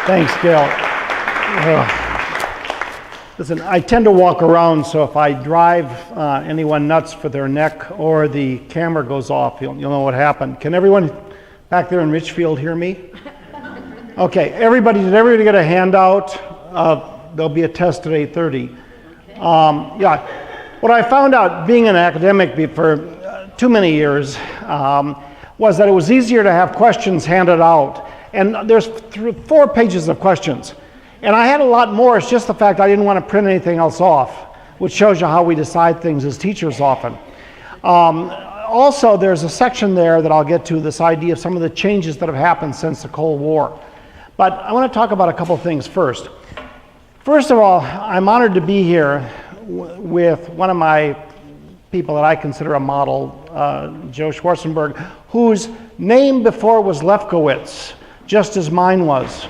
Thanks, Gail. Listen, I tend to walk around, so if I drive anyone nuts for their neck or the camera goes off, you'll know what happened. Can everyone back there in Richfield hear me? Okay, did everybody get a handout? There'll be a test at 8:30. Yeah, what I found out being an academic for too many years was that it was easier to have questions handed out. And there's 4 pages of questions. And I had a lot more. It's just the fact I didn't want to print anything else off, which shows you how we decide things as teachers often. Also, there's a section there that I'll get to, this idea of some of the changes that have happened since the Cold War. But I want to talk about a couple of things first. First of all, I'm honored to be here with one of my people that I consider a model, Joe Schwarzenberg, whose name before was Lefkowitz, just as mine was.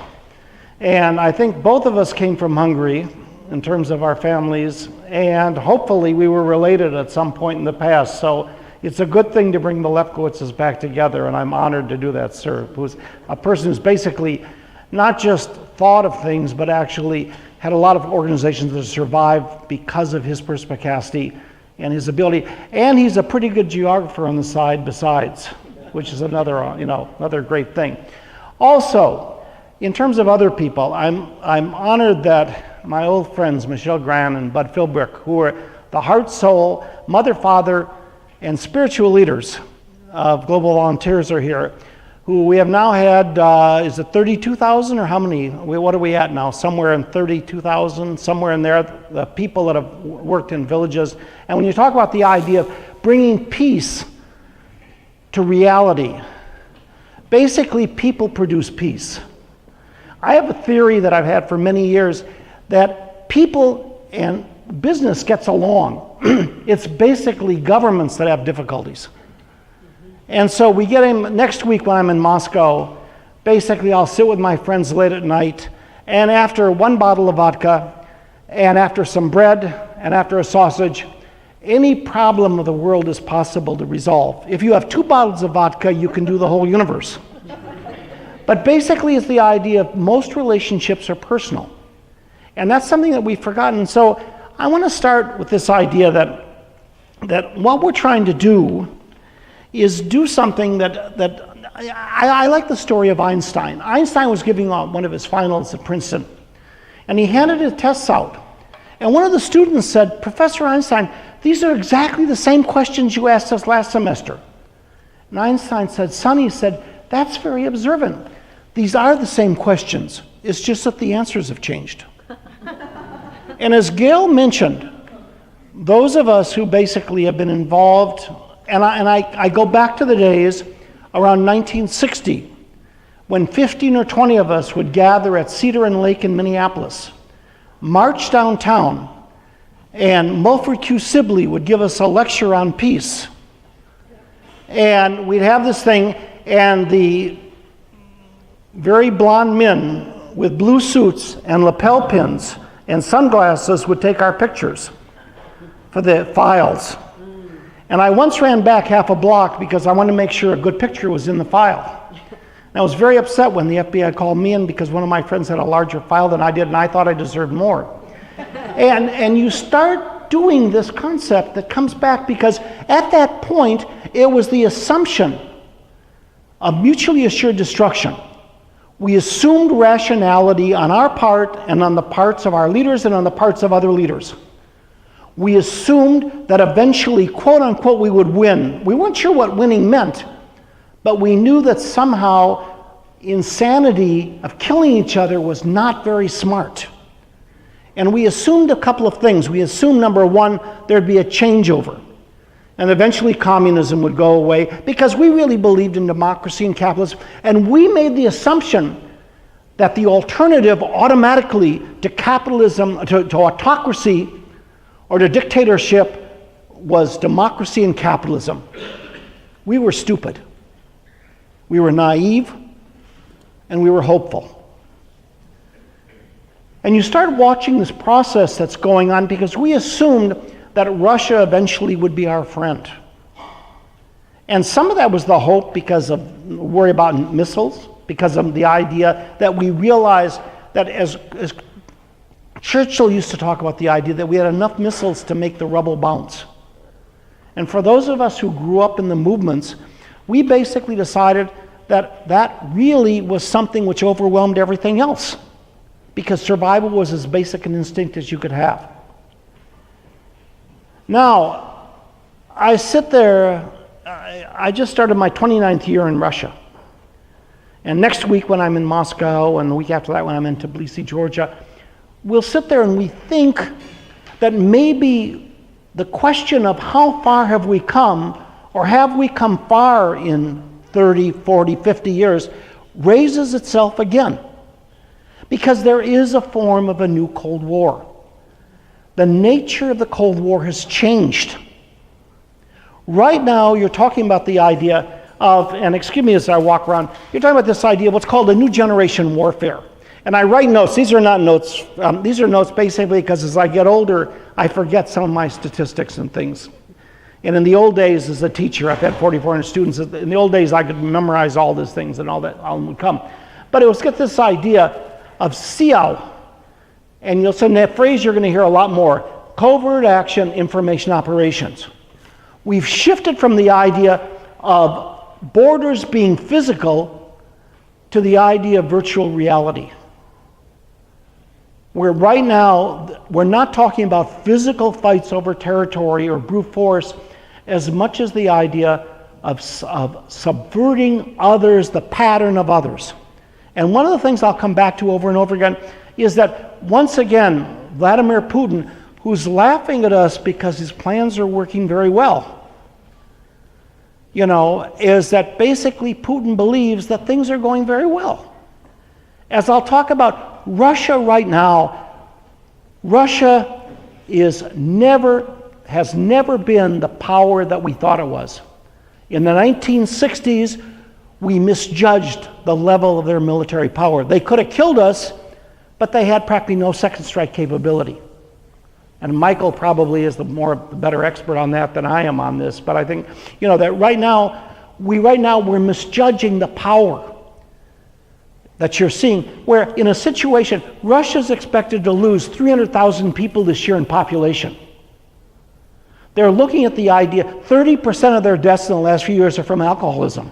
And I think both of us came from Hungary in terms of our families, and hopefully we were related at some point in the past. So it's a good thing to bring the Lefkowitzes back together, and I'm honored to do that, sir. Who's a person who's basically not just thought of things, but actually had a lot of organizations that survived because of his perspicacity and his ability. And he's a pretty good geographer on the side besides, which is another, another great thing. Also, in terms of other people, I'm honored that my old friends, Michelle Gran and Bud Philbrick, who are the heart, soul, mother, father, and spiritual leaders of Global Volunteers are here, who we have now had, is it 32,000 or how many? What are we at now? Somewhere in 32,000, somewhere in there, the people that have worked in villages. And when you talk about the idea of bringing peace to reality, basically people produce peace. I have a theory that I've had for many years that people and business gets along. It's basically governments that have difficulties. And so we get him next week when I'm in Moscow. Basically, I'll sit with my friends late at night, and after 1 bottle of vodka, and after some bread, and after a sausage, any problem of the world is possible to resolve. If you have 2 bottles of vodka, you can do the whole universe. But basically, it's the idea of most relationships are personal. And that's something that we've forgotten. So I want to start with this idea that what we're trying to do is do something that I like the story of Einstein. Einstein was giving out one of his finals at Princeton, and he handed his tests out. And one of the students said, "Professor Einstein, these are exactly the same questions you asked us last semester." And Einstein said, "Son," he said, "that's very observant. These are the same questions. It's just that the answers have changed." And as Gail mentioned, those of us who basically have been involved, and I go back to the days around 1960, when 15 or 20 of us would gather at Cedar and Lake in Minneapolis, march downtown, and Mulford Q. Sibley would give us a lecture on peace. And we'd have this thing, and the very blonde men with blue suits and lapel pins and sunglasses would take our pictures for the files. And I once ran back half a block because I wanted to make sure a good picture was in the file. And I was very upset when the FBI called me in because one of my friends had a larger file than I did, and I thought I deserved more. And you start doing this concept that comes back because at that point, it was the assumption of mutually assured destruction. We assumed rationality on our part and on the parts of our leaders and on the parts of other leaders. We assumed that eventually, quote unquote, we would win. We weren't sure what winning meant, but we knew that somehow insanity of killing each other was not very smart. And we assumed a couple of things. We assumed, number one, there'd be a changeover. And eventually communism would go away because we really believed in democracy and capitalism. And we made the assumption that the alternative automatically to capitalism, to autocracy, or to dictatorship was democracy and capitalism. We were stupid. We were naive, and we were hopeful. And you start watching this process that's going on because we assumed that Russia eventually would be our friend. And some of that was the hope because of worry about missiles. because of the idea that we realize that as Churchill used to talk about the idea that we had enough missiles to make the rubble bounce. And for those of us who grew up in the movements, we basically decided that that really was something which overwhelmed everything else, because survival was as basic an instinct as you could have. Now, I sit there, I just started my 29th year in Russia. And next week when I'm in Moscow, and the week after that when I'm in Tbilisi, Georgia, we'll sit there and we think that maybe the question of how far have we come, or have we come far in 30, 40, 50 years, raises itself again. Because there is a form of a new Cold War. The nature of the Cold War has changed. Right now, you're talking about the idea of, and excuse me as I walk around, you're talking about this idea of what's called a new generation warfare. And I write notes. These are not notes. These are notes basically because as I get older, I forget some of my statistics and things. And in the old days, as a teacher, I've had 4,400 students. In the old days, I could memorize all these things and all that would come. But it was get this idea of CIAO. And you'll see that phrase you're going to hear a lot more. Covert action information operations. We've shifted from the idea of borders being physical to the idea of virtual reality. Where right now, we're not talking about physical fights over territory or brute force as much as the idea of subverting others, the pattern of others. And one of the things I'll come back to over and over again is that, once again, Vladimir Putin, who's laughing at us because his plans are working very well, you know, is that basically Putin believes that things are going very well. As I'll talk about Russia right now, Russia has never been the power that we thought it was. In the 1960s, we misjudged the level of their military power. They could have killed us, but they had practically no second strike capability. And Michael probably is the better expert on that than I am on this, but I think, you know, that right now we're misjudging the power that you're seeing, where in a situation, Russia's expected to lose 300,000 people this year in population. They're looking at the idea, 30% of their deaths in the last few years are from alcoholism.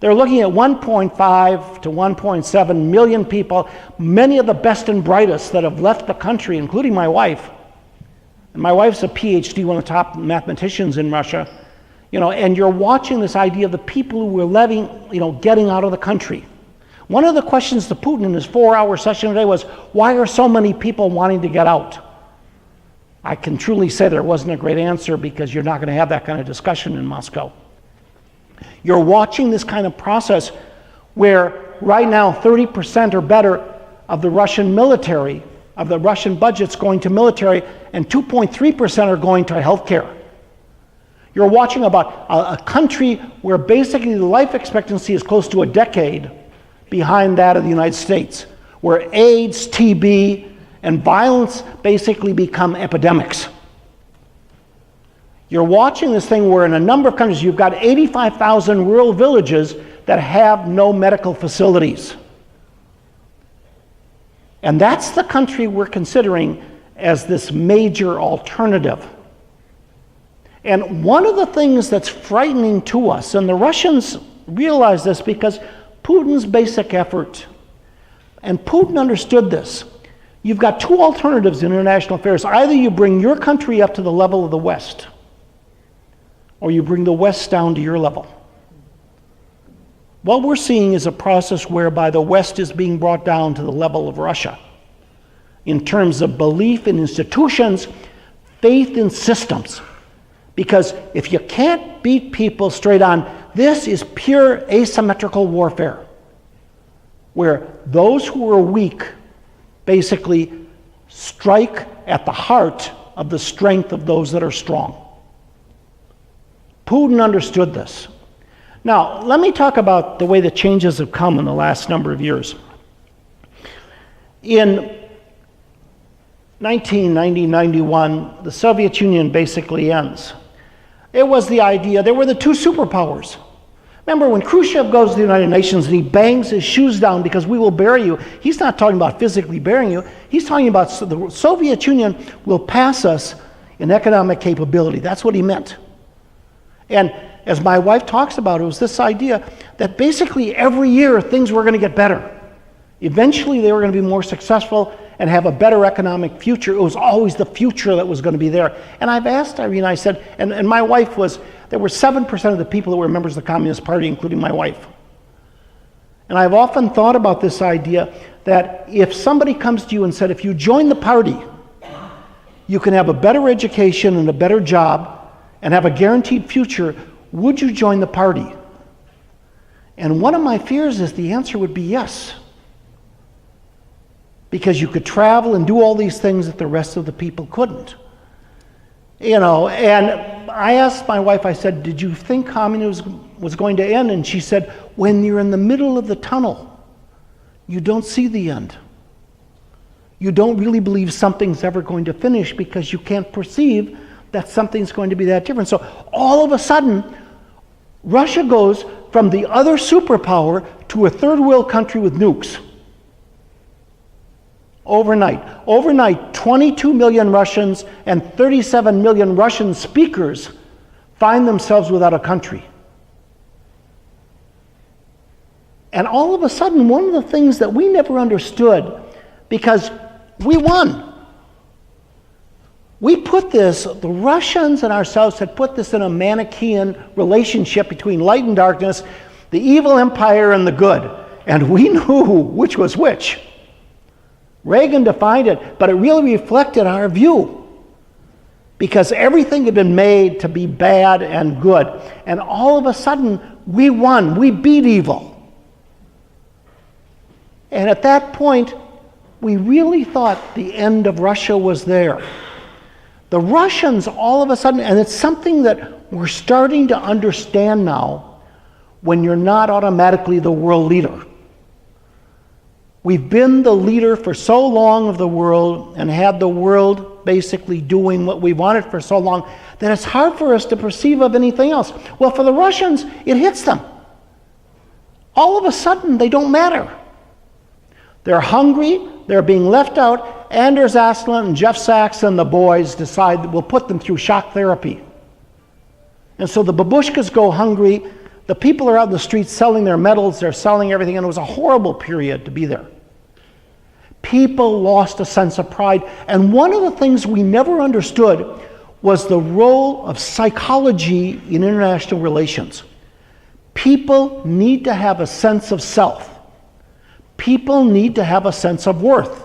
They're looking at 1.5 to 1.7 million people, many of the best and brightest that have left the country, including my wife. And my wife's a PhD, one of the top mathematicians in Russia. You know, and you're watching this idea of the people who were getting out of the country. One of the questions to Putin in his 4-hour session today was, why are so many people wanting to get out? I can truly say there wasn't a great answer, because you're not going to have that kind of discussion in Moscow. You're watching this kind of process where right now 30% or better of the Russian military, of the Russian budget's going to military, and 2.3% are going to healthcare. You're watching about a country where basically the life expectancy is close to a decade behind that of the United States, where AIDS, TB, and violence basically become epidemics. You're watching this thing where in a number of countries you've got 85,000 rural villages that have no medical facilities. And that's the country we're considering as this major alternative. And one of the things that's frightening to us, and the Russians realize this because Putin's basic effort, and Putin understood this, you've got two alternatives in international affairs. Either you bring your country up to the level of the West, or you bring the West down to your level. What we're seeing is a process whereby the West is being brought down to the level of Russia in terms of belief in institutions, faith in systems. Because if you can't beat people straight on, this is pure asymmetrical warfare, where those who are weak basically strike at the heart of the strength of those that are strong. Putin understood this. Now, let me talk about the way the changes have come in the last number of years. In 1990-91, the Soviet Union basically ends. It was the idea, there were the two superpowers. Remember, when Khrushchev goes to the United Nations and he bangs his shoes down because we will bury you, he's not talking about physically burying you. He's talking about the Soviet Union will pass us in economic capability. That's what he meant. And as my wife talks about, it was this idea that basically every year things were going to get better. Eventually they were going to be more successful and have a better economic future. It was always the future that was going to be there. And I've asked Irene, I said, and my wife was, there were 7% of the people that were members of the Communist Party, including my wife. And I've often thought about this idea that if somebody comes to you and said, if you join the party, you can have a better education and a better job and have a guaranteed future, would you join the party? And one of my fears is the answer would be yes. Because you could travel and do all these things that the rest of the people couldn't. You know, and I asked my wife, I said, did you think communism was going to end? And she said, when you're in the middle of the tunnel, you don't see the end. You don't really believe something's ever going to finish because you can't perceive that something's going to be that different. So all of a sudden, Russia goes from the other superpower to a third world country with nukes. Overnight, 22 million Russians and 37 million Russian speakers find themselves without a country. And all of a sudden, one of the things that we never understood, because we won. We put this, the Russians and ourselves had put this in a Manichaean relationship between light and darkness, the evil empire and the good. And we knew which was which. Reagan defined it, but it really reflected our view. Because everything had been made to be bad and good. And all of a sudden, we won. We beat evil. And at that point, we really thought the end of Russia was there. The Russians, all of a sudden, and it's something that we're starting to understand now, when you're not automatically the world leader. We've been the leader for so long of the world and had the world basically doing what we wanted for so long that it's hard for us to perceive of anything else. Well, for the Russians, it hits them. All of a sudden, they don't matter. They're hungry, they're being left out. Anders Aslan and Jeff Sachs and the boys decide that we'll put them through shock therapy. And so the babushkas go hungry. The people are out in the streets selling their medals, they're selling everything, and it was a horrible period to be there. People lost a sense of pride. And one of the things we never understood was the role of psychology in international relations. People need to have a sense of self. People need to have a sense of worth.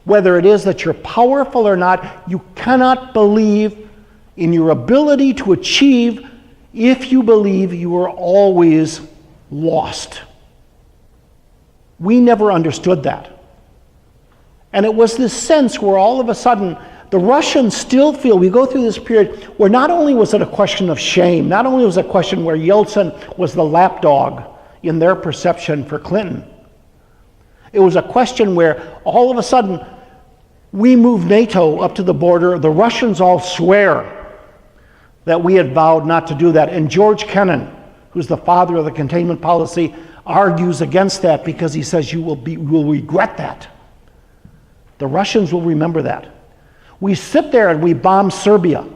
Whether it is that you're powerful or not, you cannot believe in your ability to achieve if you believe you are always lost. We never understood that. And it was this sense where all of a sudden, the Russians still feel, we go through this period where not only was it a question of shame, not only was it a question where Yeltsin was the lapdog in their perception for Clinton, it was a question where all of a sudden, we move NATO up to the border, the Russians all swear that we had vowed not to do that. And George Kennan, who's the father of the containment policy, argues against that because he says you will regret that. The Russians will remember that. We sit there and we bomb Serbia.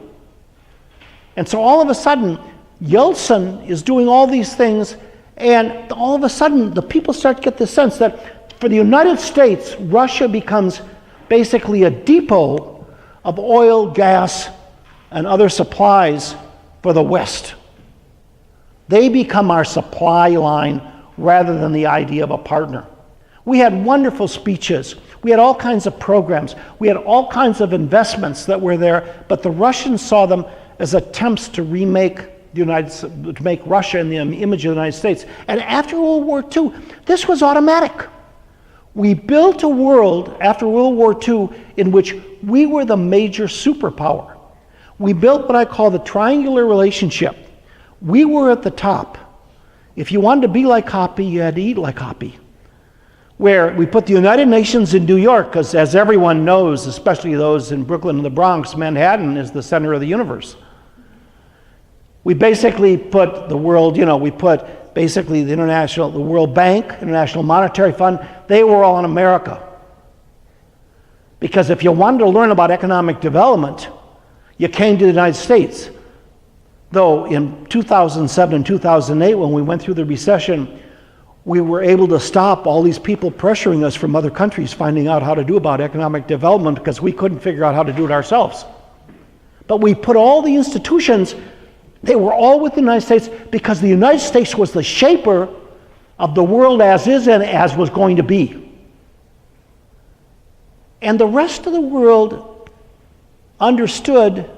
And so all of a sudden, Yeltsin is doing all these things, and all of a sudden, the people start to get the sense that for the United States, Russia becomes basically a depot of oil, gas, and other supplies for the West. They become our supply line rather than the idea of a partner. We had wonderful speeches. We had all kinds of programs. We had all kinds of investments that were there, but the Russians saw them as attempts to remake to make Russia in the image of the United States. And after World War II, this was automatic. We built a world after World War II in which we were the major superpower. We built what I call the triangular relationship. We were at the top. If you wanted to be like Hoppy, you had to eat like Hoppy. Where we put the United Nations in New York, because as everyone knows, especially those in Brooklyn and the Bronx, Manhattan is the center of the universe. We basically put the world, we put basically the World Bank, International Monetary Fund, they were all in America. Because if you wanted to learn about economic development, you came to the United States. Though in 2007 and 2008, when we went through the recession, we were able to stop all these people pressuring us from other countries finding out how to do about economic development because we couldn't figure out how to do it ourselves. But we put all the institutions, they were all with the United States because the United States was the shaper of the world as is and as was going to be. And the rest of the world understood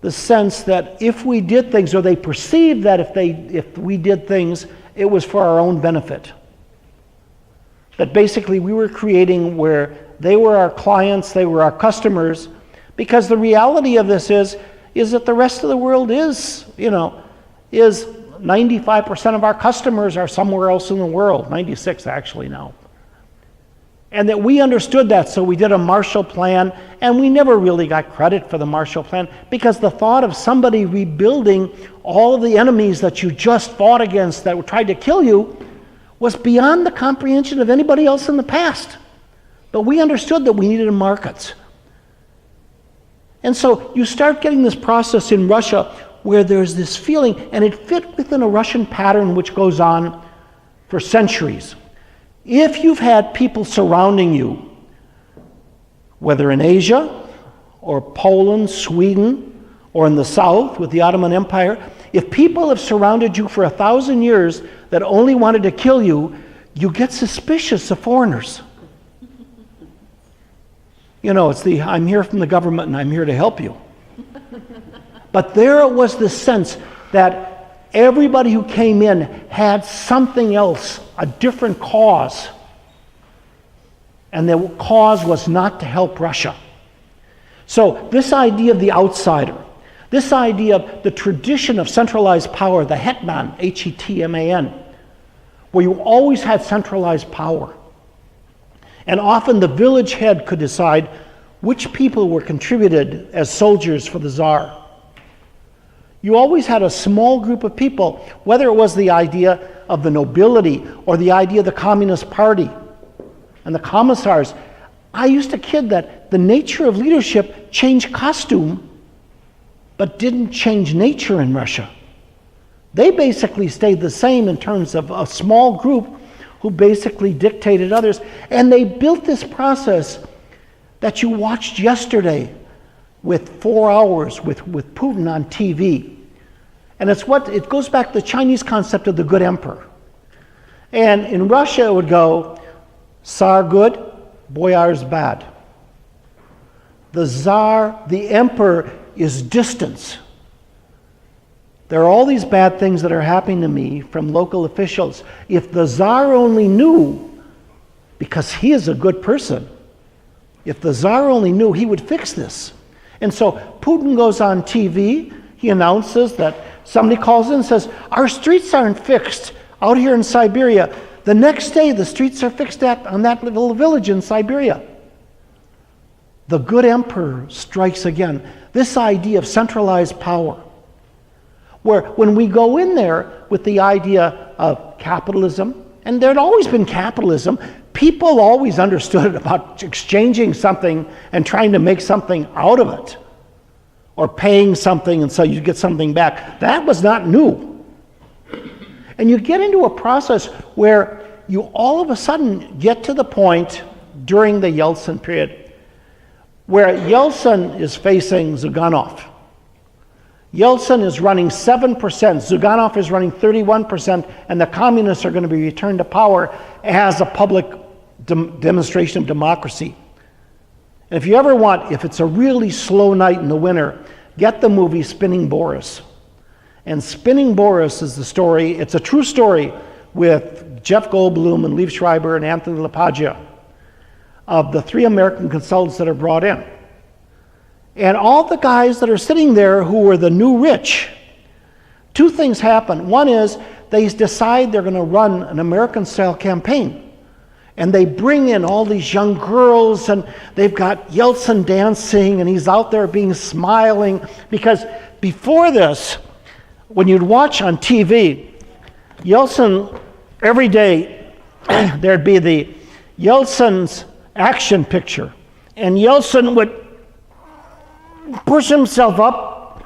the sense that if we did things, or they perceived that if we did things, it was for our own benefit. That basically we were creating where they were our clients, they were our customers, because the reality of this is that the rest of the world is 95% of our customers are somewhere else in the world, 96 actually now. And that we understood that, so we did a Marshall Plan, and we never really got credit for the Marshall Plan because the thought of somebody rebuilding all of the enemies that you just fought against that tried to kill you was beyond the comprehension of anybody else in the past. But we understood that we needed markets. And so you start getting this process in Russia where there's this feeling, and it fit within a Russian pattern which goes on for centuries. If you've had people surrounding you, whether in Asia or Poland, Sweden, or in the South with the Ottoman Empire, if people have surrounded you for 1,000 years that only wanted to kill you, you get suspicious of foreigners. It's the I'm here from the government and I'm here to help you. But there was this sense that everybody who came in had something else, a different cause. And the cause was not to help Russia. So this idea of the outsider, this idea of the tradition of centralized power, the hetman, H-E-T-M-A-N, where you always had centralized power. And often the village head could decide which people were contributed as soldiers for the Tsar. You always had a small group of people, whether it was the idea of the nobility or the idea of the Communist Party and the commissars. I used to kid that the nature of leadership changed costume, but didn't change nature in Russia. They basically stayed the same in terms of a small group who basically dictated others. And they built this process that you watched yesterday with 4 hours with Putin on TV. And it goes back to the Chinese concept of the good emperor. And in Russia it would go, Tsar good, boyars bad. The Tsar, the emperor, is distance. There are all these bad things that are happening to me from local officials. If the Tsar only knew, because he is a good person, if the Tsar only knew, he would fix this. And so Putin goes on TV, he announces that somebody calls in and says, our streets aren't fixed out here in Siberia. The next day the streets are fixed on that little village in Siberia. The good emperor strikes again. This idea of centralized power, where when we go in there with the idea of capitalism, and there had always been capitalism, people always understood about exchanging something and trying to make something out of it, or paying something and so you get something back. That was not new. And you get into a process where you all of a sudden get to the point during the Yeltsin period where Yeltsin is facing Zyuganov. Yeltsin is running 7%, Zyuganov is running 31%, and the communists are going to be returned to power as a public demonstration of democracy. And if you ever want, if it's a really slow night in the winter, get the movie Spinning Boris. And Spinning Boris is the story, it's a true story with Jeff Goldblum and Liev Schreiber and Anthony LaPaglia of the 3 American consultants that are brought in. And all the guys that are sitting there who were the new rich, 2 things happen. One is they decide they're going to run an American-style campaign. And they bring in all these young girls, and they've got Yeltsin dancing, and he's out there being smiling. Because before this, when you'd watch on TV, Yeltsin, every day, there'd be the Yeltsin's action picture. And Yeltsin would push himself up,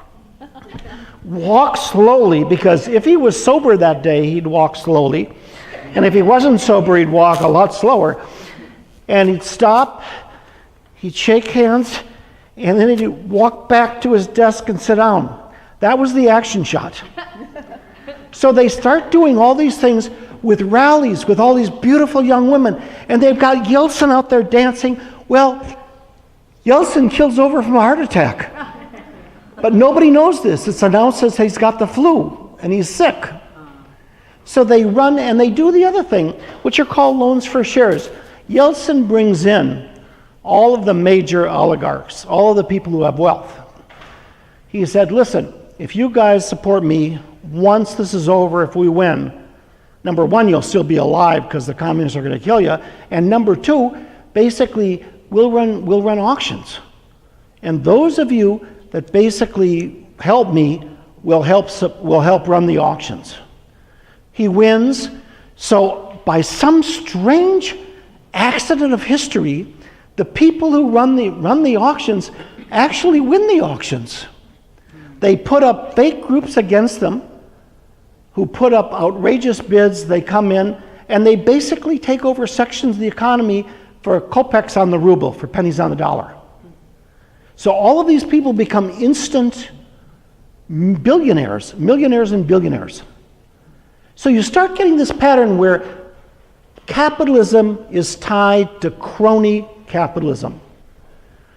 walk slowly, because if he was sober that day, he'd walk slowly. And if he wasn't sober, he'd walk a lot slower. And he'd stop, he'd shake hands, and then he'd walk back to his desk and sit down. That was the action shot. So they start doing all these things with rallies, with all these beautiful young women, and they've got Yeltsin out there dancing. Well, Yeltsin kills over from a heart attack. But nobody knows this. It's announced as he's got the flu, and he's sick. So they run and they do the other thing, which are called loans for shares. Yeltsin brings in all of the major oligarchs, all of the people who have wealth. He said, listen, if you guys support me, once this is over, if we win, number one, you'll still be alive because the communists are going to kill you. And number two, basically, we'll run auctions. And those of you that basically help me will help run the auctions. He wins. So by some strange accident of history, the people who run the auctions actually win the auctions. They put up fake groups against them who put up outrageous bids. They come in and they basically take over sections of the economy for kopecks on the ruble, for pennies on the dollar. So all of these people become instant billionaires, millionaires and billionaires. So you start getting this pattern where capitalism is tied to crony capitalism.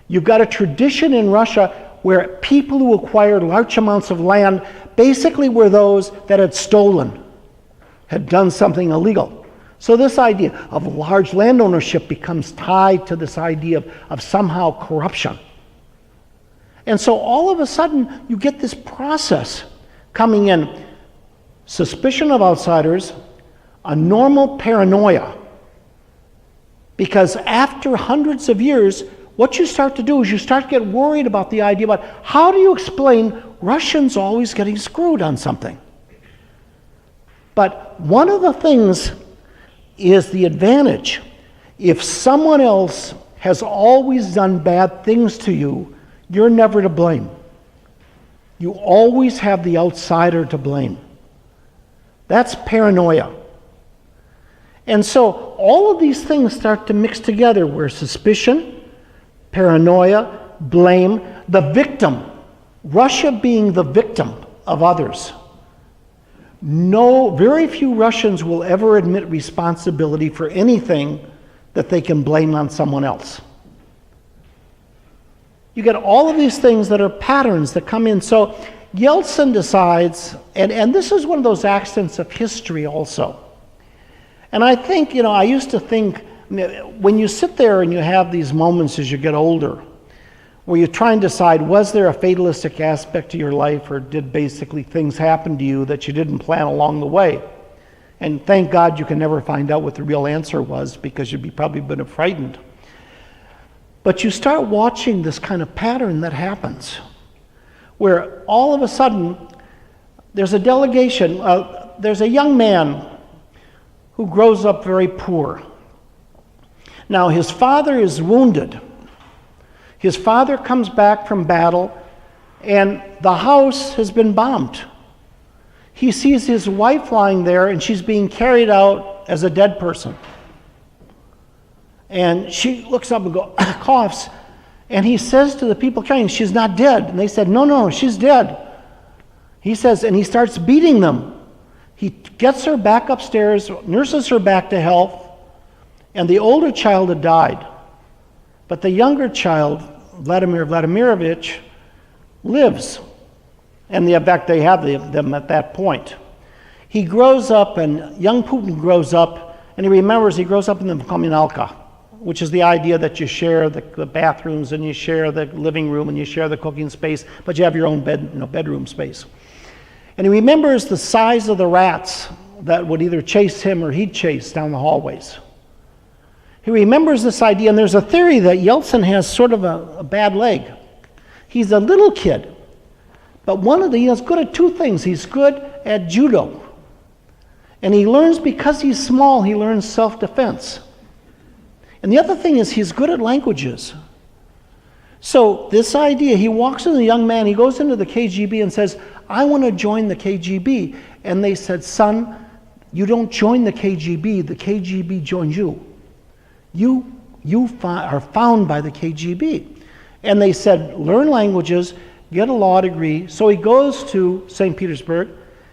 You've got a tradition in Russia where people who acquired large amounts of land basically were those that had stolen, had done something illegal. So this idea of large land ownership becomes tied to this idea of somehow corruption. And so all of a sudden you get this process coming in. Suspicion of outsiders, a normal paranoia. Because after hundreds of years, what you start to do is you start to get worried about the idea about how do you explain Russians always getting screwed on something? But one of the things is the advantage. If someone else has always done bad things to you, you're never to blame. You always have the outsider to blame. That's paranoia. And so all of these things start to mix together where suspicion, paranoia, blame, the victim, Russia being the victim of others. Very few Russians will ever admit responsibility for anything that they can blame on someone else. You get all of these things that are patterns that come in. So Yeltsin decides, and this is one of those accidents of history also. And I think, I used to think, when you sit there and you have these moments as you get older, where you try and decide, was there a fatalistic aspect to your life, or did basically things happen to you that you didn't plan along the way? And thank God you can never find out what the real answer was, because you'd probably been frightened. But you start watching this kind of pattern that happens, where all of a sudden there's a delegation, there's a young man who grows up very poor. Now his father is wounded. His father comes back from battle and the house has been bombed. He sees his wife lying there and she's being carried out as a dead person. And she looks up and coughs, and he says to the people carrying, she's not dead. And they said, no, she's dead. He says, and he starts beating them. He gets her back upstairs, nurses her back to health, and the older child had died. But the younger child, Vladimir Vladimirovich, lives. And in fact, they have them at that point. He grows up, and young Putin grows up, and he grows up in the communalka, which is the idea that you share the bathrooms and you share the living room and you share the cooking space, but you have your own bedroom space. And he remembers the size of the rats that would either chase him or he'd chase down the hallways. He remembers this idea, and there's a theory that Yeltsin has sort of a bad leg. He's a little kid, But he's good at two things. He's good at judo. And he learns, because he's small, he learns self-defense. And the other thing is he's good at languages. So this idea, he walks in, the young man, he goes into the KGB and says, I want to join the KGB. And they said, son, you don't join the KGB joins you. You are found by the KGB. And they said, learn languages, get a law degree. So he goes to St. Petersburg,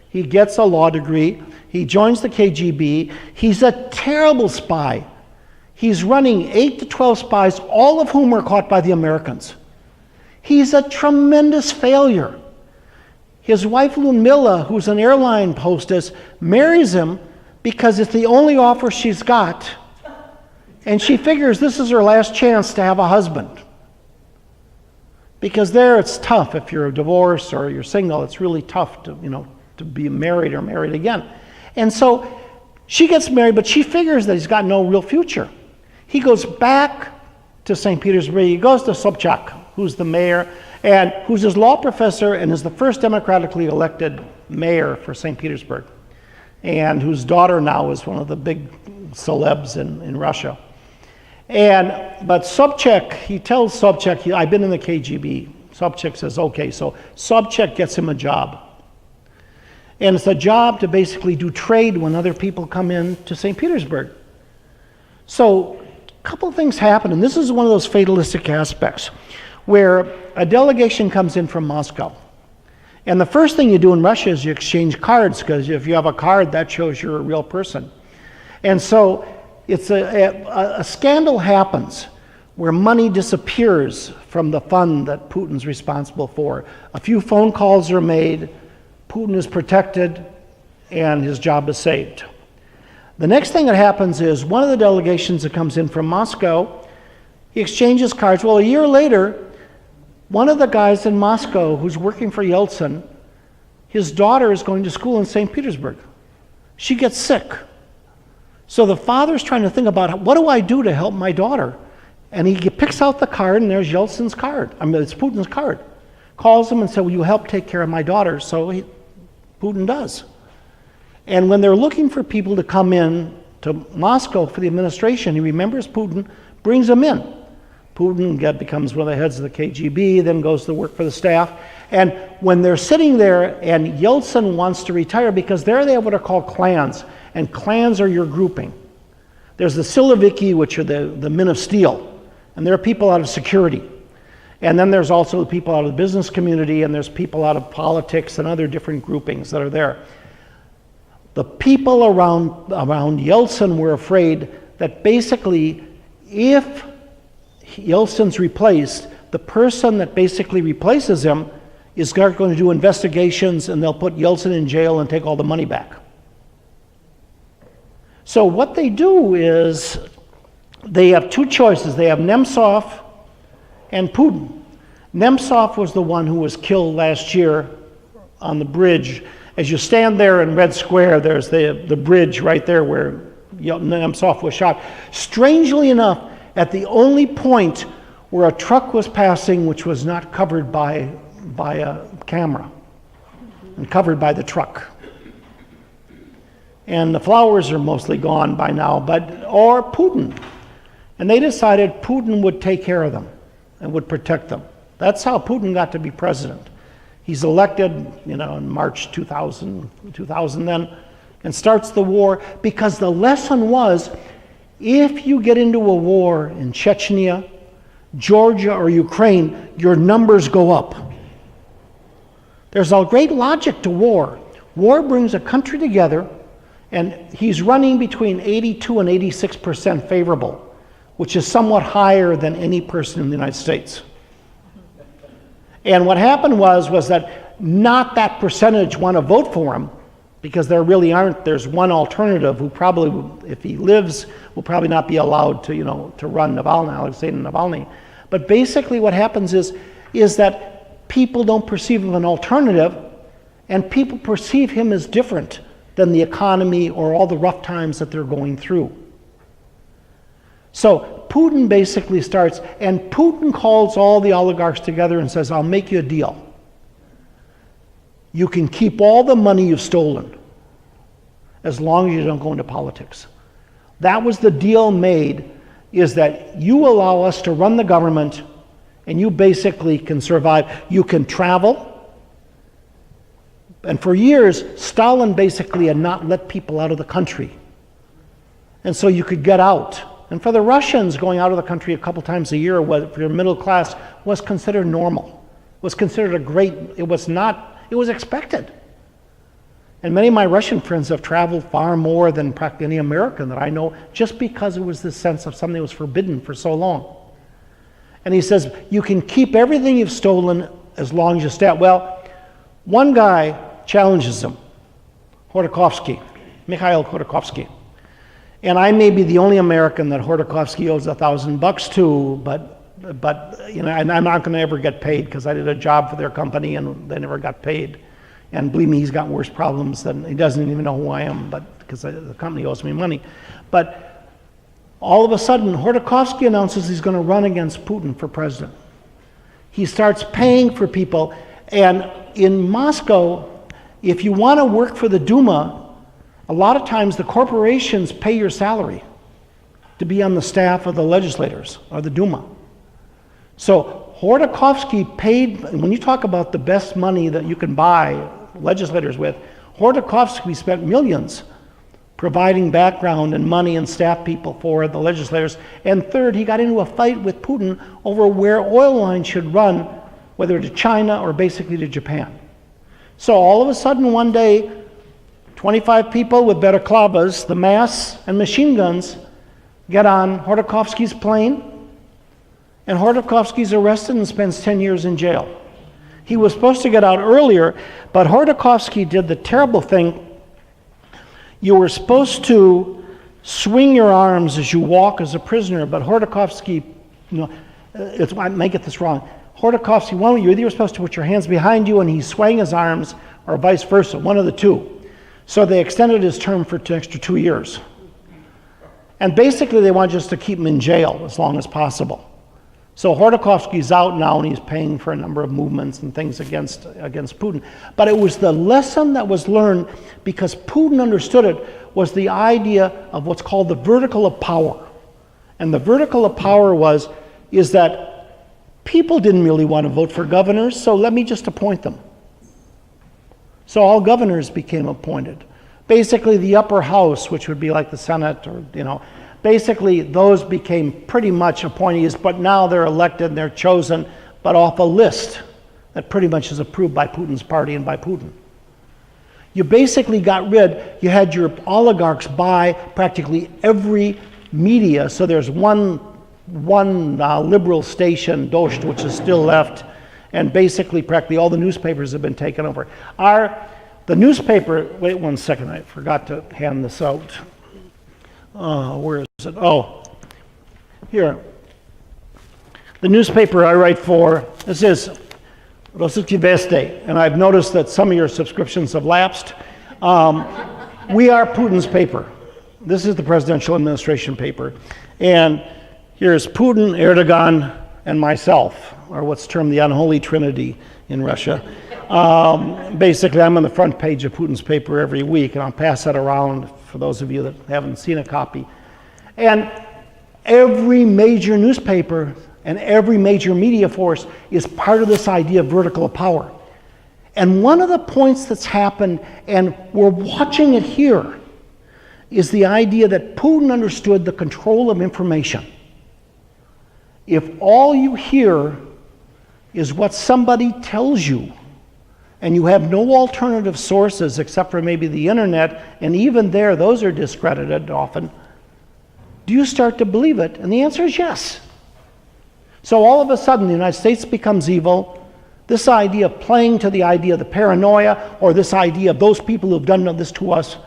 he gets a law degree, he joins the KGB. He's a terrible spy. He's running 8 to 12 spies, all of whom were caught by the Americans. He's a tremendous failure. His wife Ludmilla, who's an airline hostess, marries him because it's the only offer she's got. And she figures this is her last chance to have a husband. Because there it's tough. If you're divorced or you're single, it's really tough to be married or married again. And so she gets married, but she figures that he's got no real future. He goes back to St. Petersburg. He goes to Sobchak, who's the mayor, and who's his law professor and is the first democratically elected mayor for St. Petersburg, and whose daughter now is one of the big celebs in Russia. But Sobchak, he tells Sobchak, I've been in the KGB. Sobchak says, okay, so Sobchak gets him a job. And it's a job to basically do trade when other people come in to St. Petersburg. So a couple of things happen, and this is one of those fatalistic aspects, where a delegation comes in from Moscow. And the first thing you do in Russia is you exchange cards, because if you have a card, that shows you're a real person. And so it's a scandal happens where money disappears from the fund that Putin's responsible for. A few phone calls are made, Putin is protected, and his job is saved. The next thing that happens is one of the delegations that comes in from Moscow, he exchanges cards. Well, a year later, one of the guys in Moscow who's working for Yeltsin, his daughter is going to school in St. Petersburg. She gets sick. So the father's trying to think about, what do I do to help my daughter? And he picks out the card, and there's Yeltsin's card. It's Putin's card. Calls him and said, will you help take care of my daughter? So Putin does. And when they're looking for people to come in to Moscow for the administration, he remembers Putin, brings them in. Putin becomes one of the heads of the KGB, then goes to work for the staff. And when they're sitting there, and Yeltsin wants to retire, because there they have what are called clans, and clans are your grouping. There's the Siloviki, which are the men of steel, and there are people out of security. And then there's also the people out of the business community, and there's people out of politics and other different groupings that are there. The people around Yeltsin were afraid that basically if Yeltsin's replaced, the person that basically replaces him is going to do investigations, and they'll put Yeltsin in jail and take all the money back. So what they do is they have two choices. They have Nemtsov and Putin. Nemtsov was the one who was killed last year on the bridge. As you stand there in Red Square, there's the bridge right there where Nemtsov was shot. Strangely enough, at the only point where a truck was passing which was not covered by a camera and covered by the truck. And the flowers are mostly gone by now, or Putin. And they decided Putin would take care of them and would protect them. That's how Putin got to be president. He's elected, in March 2000 then, and starts the war, because the lesson was, if you get into a war in Chechnya, Georgia, or Ukraine, your numbers go up. There's a great logic to war. War brings a country together, and he's running between 82 and 86% favorable, which is somewhat higher than any person in the United States. And what happened was that not that percentage want to vote for him, because there really aren't. There's one alternative who probably, if he lives, will probably not be allowed to run Alexei Navalny. But basically what happens is that people don't perceive him an alternative, and people perceive him as different than the economy or all the rough times that they're going through. So Putin basically starts, and Putin calls all the oligarchs together and says, I'll make you a deal. you can keep all the money you've stolen as long as you don't go into politics. That was the deal made, is that you allow us to run the government and you basically can survive. You can travel. And for years, Stalin basically had not let people out of the country. And so you could get out. And for the Russians, going out of the country a couple times a year, for your middle class, was considered normal. Was considered it was expected. And many of my Russian friends have traveled far more than practically any American that I know, just because it was this sense of something that was forbidden for so long. And he says, you can keep everything you've stolen as long as you stay out. Well, one guy challenges him, Mikhail Khodorkovsky. And I may be the only American that Khodorkovsky owes $1,000 to, but you know, and I'm not going to ever get paid because I did a job for their company and they never got paid. And believe me, he's got worse problems than, he doesn't even know who I am, but because the company owes me money. But all of a sudden, Khodorkovsky announces he's going to run against Putin for president. He starts paying for people, and in Moscow, if you want to work for the Duma, a lot of times the corporations pay your salary to be on the staff of the legislators or the Duma. So Khodorkovsky paid, when you talk about the best money that you can buy legislators with, Khodorkovsky spent millions providing background and money and staff people for the legislators. And third, he got into a fight with Putin over where oil lines should run, whether to China or basically to Japan. So all of a sudden one day, 25 people with balaclavas, the mask, and machine guns get on Khodorkovsky's plane, and Khodorkovsky's arrested and spends 10 years in jail. He was supposed to get out earlier, but Khodorkovsky did the terrible thing. You were supposed to swing your arms as you walk as a prisoner, but Khodorkovsky, I may get this wrong. Khodorkovsky, you're either supposed to put your hands behind you and he swang his arms, or vice versa, one of the two. So they extended his term for an extra 2 years. And basically they wanted just to keep him in jail as long as possible. So Khodorkovsky's out now and he's paying for a number of movements and things against Putin. But it was the lesson that was learned, because Putin understood it, was the idea of what's called the vertical of power. And the vertical of power is that people didn't really want to vote for governors, so let me just appoint them. So all governors became appointed. Basically the upper house, which would be like the Senate, or basically those became pretty much appointees, but now they're elected and they're chosen, but off a list that pretty much is approved by Putin's party and by Putin. You basically you had your oligarchs buy practically every media, so there's one liberal station, Dost, which is still left, and basically practically all the newspapers have been taken over. The newspaper, wait one second, I forgot to hand this out. Where is it? Oh, here. The newspaper I write for, this is Rossiki Veste, and I've noticed that some of your subscriptions have lapsed. We are Putin's paper. This is the presidential administration paper. And here's Putin, Erdogan, and myself, or what's termed the unholy trinity in Russia. Basically, I'm on the front page of Putin's paper every week, and I'll pass that around for those of you that haven't seen a copy. And every major newspaper and every major media force is part of this idea of vertical power. And one of the points that's happened, and we're watching it here, is the idea that Putin understood the control of information. If all you hear is what somebody tells you, and you have no alternative sources except for maybe the internet, and even there, those are discredited often, do you start to believe it? And the answer is yes. So all of a sudden, the United States becomes evil. This idea of playing to the idea of the paranoia, or this idea of those people who have done this to us,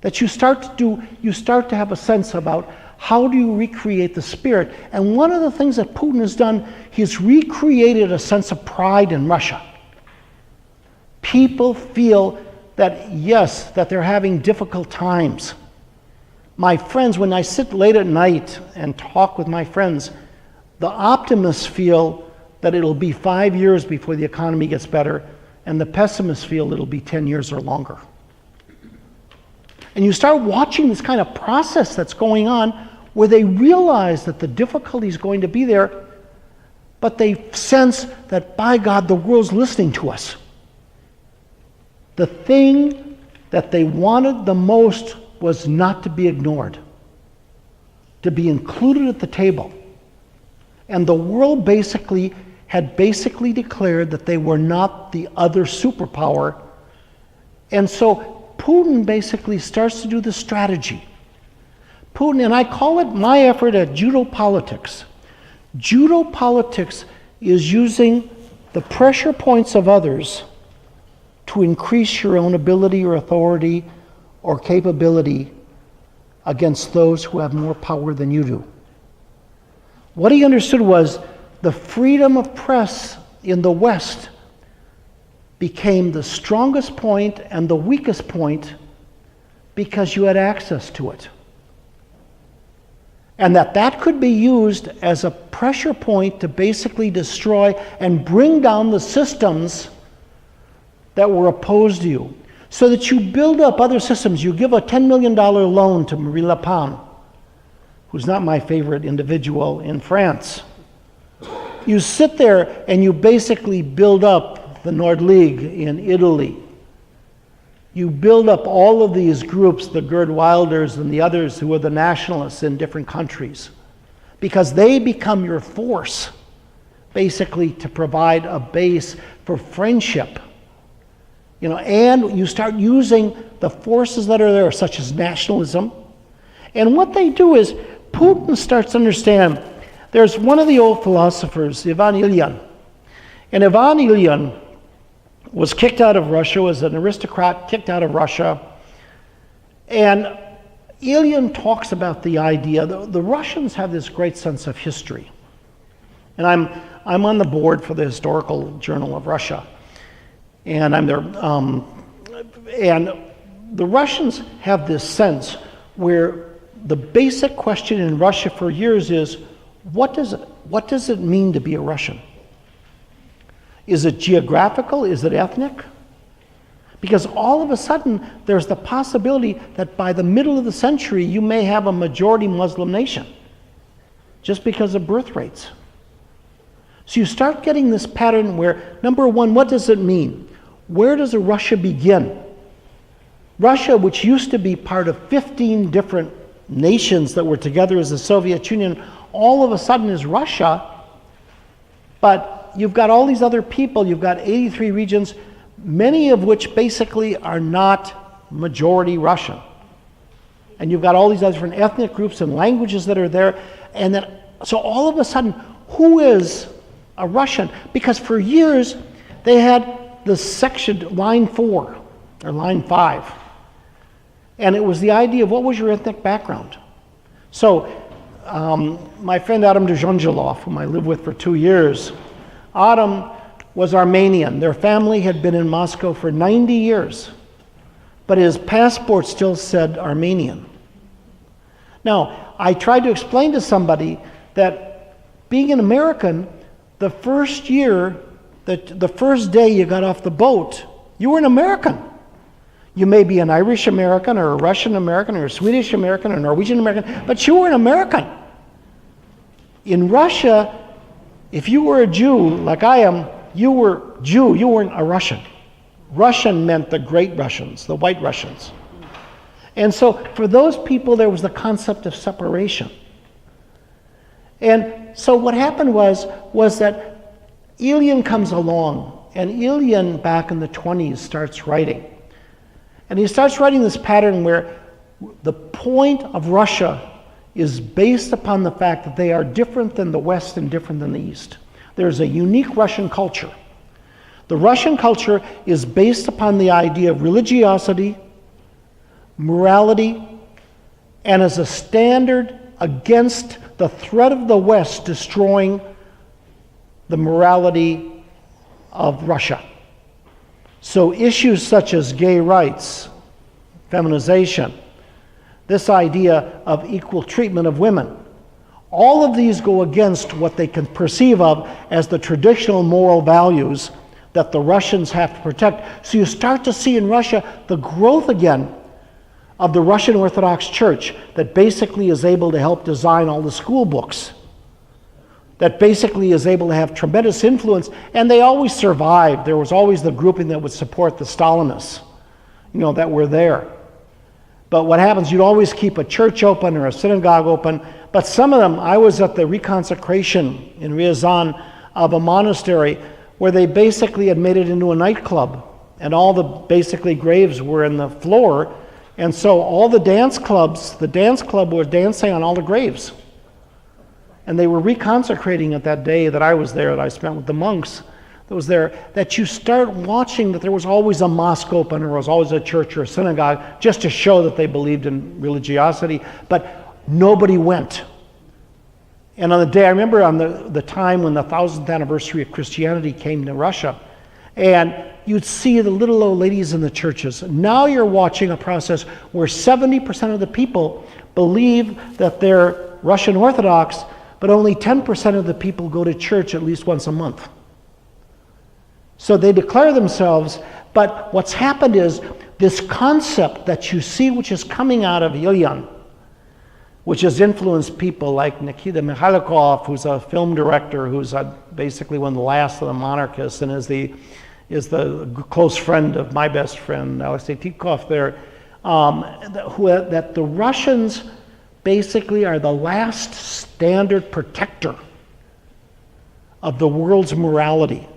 that you start to have a sense about how do you recreate the spirit. And one of the things that Putin has done, he's recreated a sense of pride in Russia. People feel that, yes, that they're having difficult times. My friends, when I sit late at night and talk with my friends, the optimists feel that it'll be 5 years before the economy gets better, and the pessimists feel it'll be 10 years or longer. And you start watching this kind of process that's going on where they realize that the difficulty is going to be there, but they sense that, by God, the world's listening to us. The thing that they wanted the most was not to be ignored, to be included at the table. And the world had basically declared that they were not the other superpower. And so Putin basically starts to do the strategy. Putin, and I call it my effort at Judo politics. Judo politics is using the pressure points of others to increase your own ability or authority or capability against those who have more power than you do. What he understood was the freedom of press in the West became the strongest point and the weakest point because you had access to it. And that could be used as a pressure point to basically destroy and bring down the systems that were opposed to you, so that you build up other systems. You give a $10 million loan to Marie Le Pen, who's not my favorite individual in France. You sit there and you basically build up the Nord League in Italy. You build up all of these groups, the Gerd Wilders and the others who are the nationalists in different countries, because they become your force, basically to provide a base for friendship. And you start using the forces that are there, such as nationalism. And what they do is, Putin starts to understand, there's one of the old philosophers, Ivan Ilyin. And Ivan Ilyin was kicked out of Russia, was an aristocrat kicked out of Russia. And Ilyin talks about the idea, the Russians have this great sense of history. And I'm on the board for the Historical Journal of Russia. And I'm there, and the Russians have this sense where the basic question in Russia for years is, what does it mean to be a Russian? Is it geographical? Is it ethnic? Because all of a sudden, there's the possibility that by the middle of the century, you may have a majority Muslim nation, just because of birth rates. So you start getting this pattern where, number one, what does it mean? Where does a Russia begin? Russia, which used to be part of 15 different nations that were together as the Soviet Union, all of a sudden is Russia, but you've got all these other people, you've got 83 regions, many of which basically are not majority Russian. And you've got all these other different ethnic groups and languages that are there, and then, so all of a sudden, who is a Russian? Because for years, they had the section, line 4, or line 5. And it was the idea of what was your ethnic background. So, my friend Adam Dzhongelov, whom I lived with for 2 years, Adam was Armenian. Their family had been in Moscow for 90 years, but his passport still said Armenian. Now, I tried to explain to somebody that being an American, the first year, the first day you got off the boat, you were an American. You may be an Irish American or a Russian American or a Swedish American or a Norwegian American, but you were an American. In Russia, if you were a Jew, like I am, you were Jew, you weren't a Russian. Russian meant the great Russians, the white Russians. And so for those people, there was the concept of separation. And so what happened was that Ilyin comes along, and Ilyin back in the 20s starts writing. And he starts writing this pattern where the point of Russia is based upon the fact that they are different than the West and different than the East. There's a unique Russian culture. The Russian culture is based upon the idea of religiosity, morality, and as a standard against the threat of the West destroying the morality of Russia. So issues such as gay rights, feminization, this idea of equal treatment of women, all of these go against what they can perceive of as the traditional moral values that the Russians have to protect. So you start to see in Russia the growth again of the Russian Orthodox Church that basically is able to help design all the school books, that basically is able to have tremendous influence, and they always survived. There was always the grouping that would support the Stalinists, that were there. But what happens, you'd always keep a church open or a synagogue open, but some of them, I was at the reconsecration in Ryazan of a monastery where they basically had made it into a nightclub, and all the basically graves were in the floor, and so all the dance club was dancing on all the graves. And they were reconsecrating it that day that I was there, that I spent with the monks that was there, that you start watching that there was always a mosque open, or there was always a church or a synagogue, just to show that they believed in religiosity, but nobody went. And on the day, I remember on the time when the 1000th anniversary of Christianity came to Russia, and you'd see the little old ladies in the churches. Now you're watching a process where 70% of the people believe that they're Russian Orthodox, but only 10% of the people go to church at least once a month. So they declare themselves, but what's happened is this concept that you see, which is coming out of Ilyan, which has influenced people like Nikita Malakoff, who's a film director, who's basically one of the last of the monarchists, and is the close friend of my best friend, Alexei Titkov there, that the Russians basically are the last standard protector of the world's morality,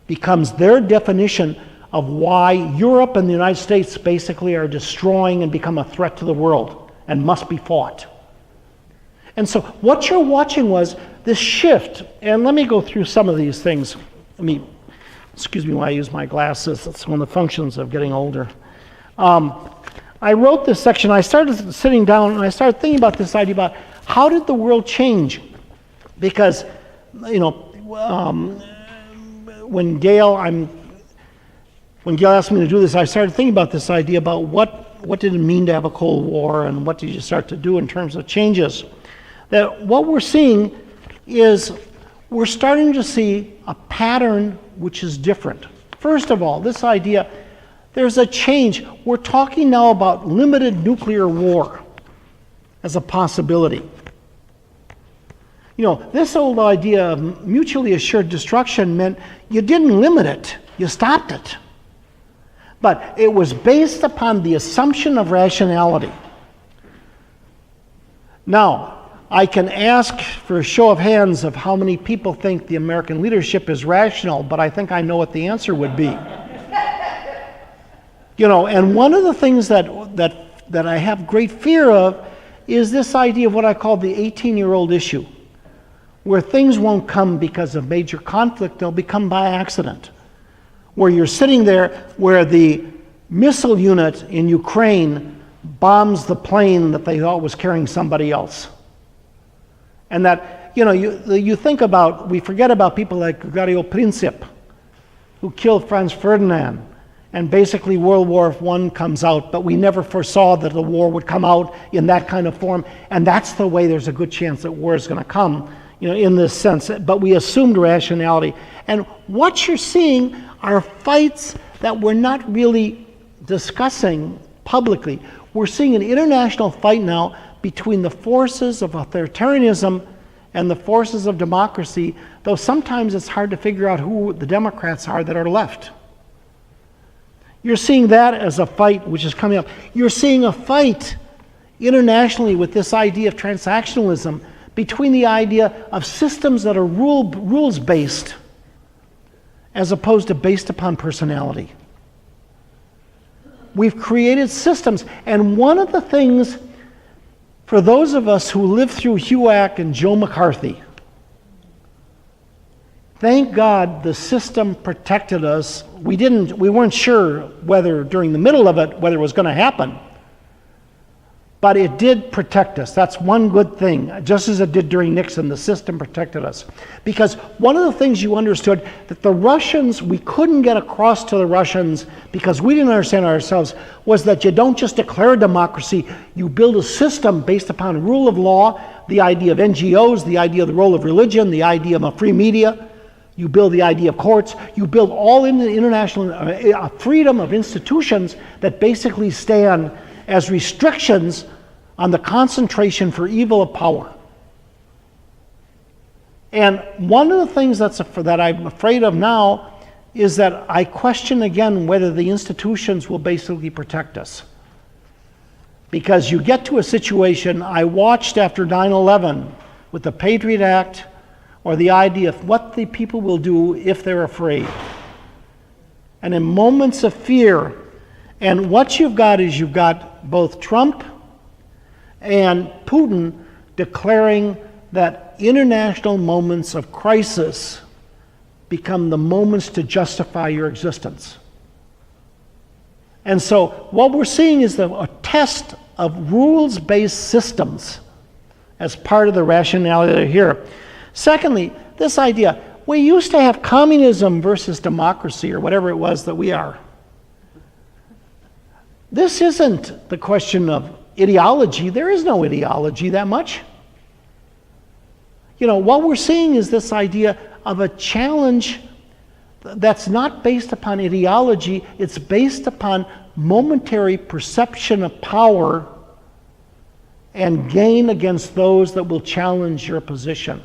becomes their definition of why Europe and the United States basically are destroying and become a threat to the world and must be fought. And so what you're watching was this shift, and let me go through some of these things. Excuse me while I use my glasses, that's one of the functions of getting older. I wrote this section, I started sitting down and I started thinking about this idea about how did the world change? Because, when Gail asked me to do this, I started thinking about this idea about what did it mean to have a Cold War, and what did you start to do in terms of changes. That what we're seeing is we're starting to see a pattern which is different. First of all, this idea, there's a change. We're talking now about limited nuclear war as a possibility. This old idea of mutually assured destruction meant you didn't limit it, you stopped it. But it was based upon the assumption of rationality. Now, I can ask for a show of hands of how many people think the American leadership is rational, but I think I know what the answer would be. And one of the things that I have great fear of is this idea of what I call the 18-year-old issue, where things won't come because of major conflict, they'll become by accident. Where you're sitting there, where the missile unit in Ukraine bombs the plane that they thought was carrying somebody else. And that, you think about, we forget about people like Gregorio Princip, who killed Franz Ferdinand, and basically World War I comes out, but we never foresaw that the war would come out in that kind of form, and that's the way there's a good chance that war is going to come, in this sense, but we assumed rationality. And what you're seeing are fights that we're not really discussing publicly. We're seeing an international fight now between the forces of authoritarianism and the forces of democracy, though sometimes it's hard to figure out who the Democrats are that are left. You're seeing that as a fight which is coming up. You're seeing a fight internationally with this idea of transactionalism between the idea of systems that are rules-based as opposed to based upon personality. We've created systems, and one of the things for those of us who lived through HUAC and Joe McCarthy, thank God the system protected us. We weren't sure whether during the middle of it, whether it was going to happen. But it did protect us. That's one good thing. Just as it did during Nixon, the system protected us. Because one of the things you understood, that the Russians, we couldn't get across to the Russians because we didn't understand ourselves, was that you don't just declare a democracy, you build a system based upon rule of law, the idea of NGOs, the idea of the role of religion, the idea of a free media, You build the idea of courts. You build all in the international freedom of institutions that basically stand as restrictions on the concentration for evil of power. And one of the things that I'm afraid of now is that I question again whether the institutions will basically protect us. Because you get to a situation, I watched after 9/11 with the Patriot Act, or the idea of what the people will do if they're afraid. And in moments of fear, and what you've got is you've got both Trump and Putin declaring that international moments of crisis become the moments to justify your existence. And so what we're seeing is a test of rules-based systems as part of the rationality here. Secondly, this idea, we used to have communism versus democracy, or whatever it was that we are. This isn't the question of ideology. There is no ideology that much. What we're seeing is this idea of a challenge that's not based upon ideology, it's based upon momentary perception of power and gain against those that will challenge your position.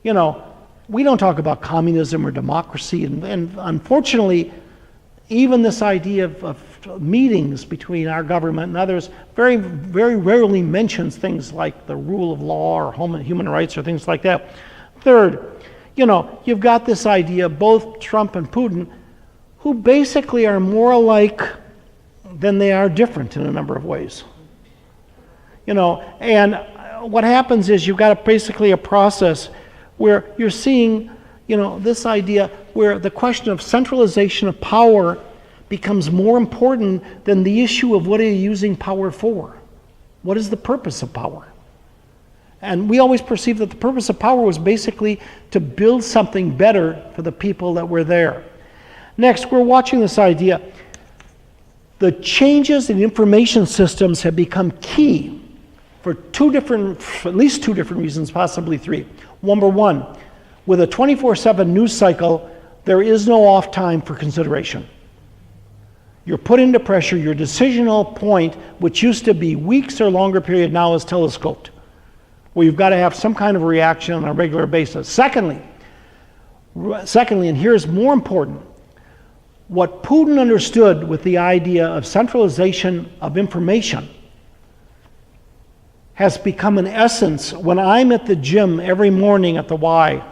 We don't talk about communism or democracy, and unfortunately, even this idea of meetings between our government and others very, very rarely mentions things like the rule of law or human rights or things like that. Third, you've got this idea, both Trump and Putin, who basically are more alike than they are different in a number of ways. And what happens is you've got basically a process where you're seeing, this idea where the question of centralization of power becomes more important than the issue of what are you using power for? What is the purpose of power? And we always perceived that the purpose of power was basically to build something better for the people that were there. Next, we're watching this idea. The changes in information systems have become key for at least two different reasons, possibly three. Number one, with a 24/7 news cycle, there is no off time for consideration. You're put into pressure, your decisional point, which used to be weeks or longer period, now is telescoped, where you've got to have some kind of reaction on a regular basis. Secondly, and here's more important, what Putin understood with the idea of centralization of information has become an essence. When I'm at the gym every morning at the Y,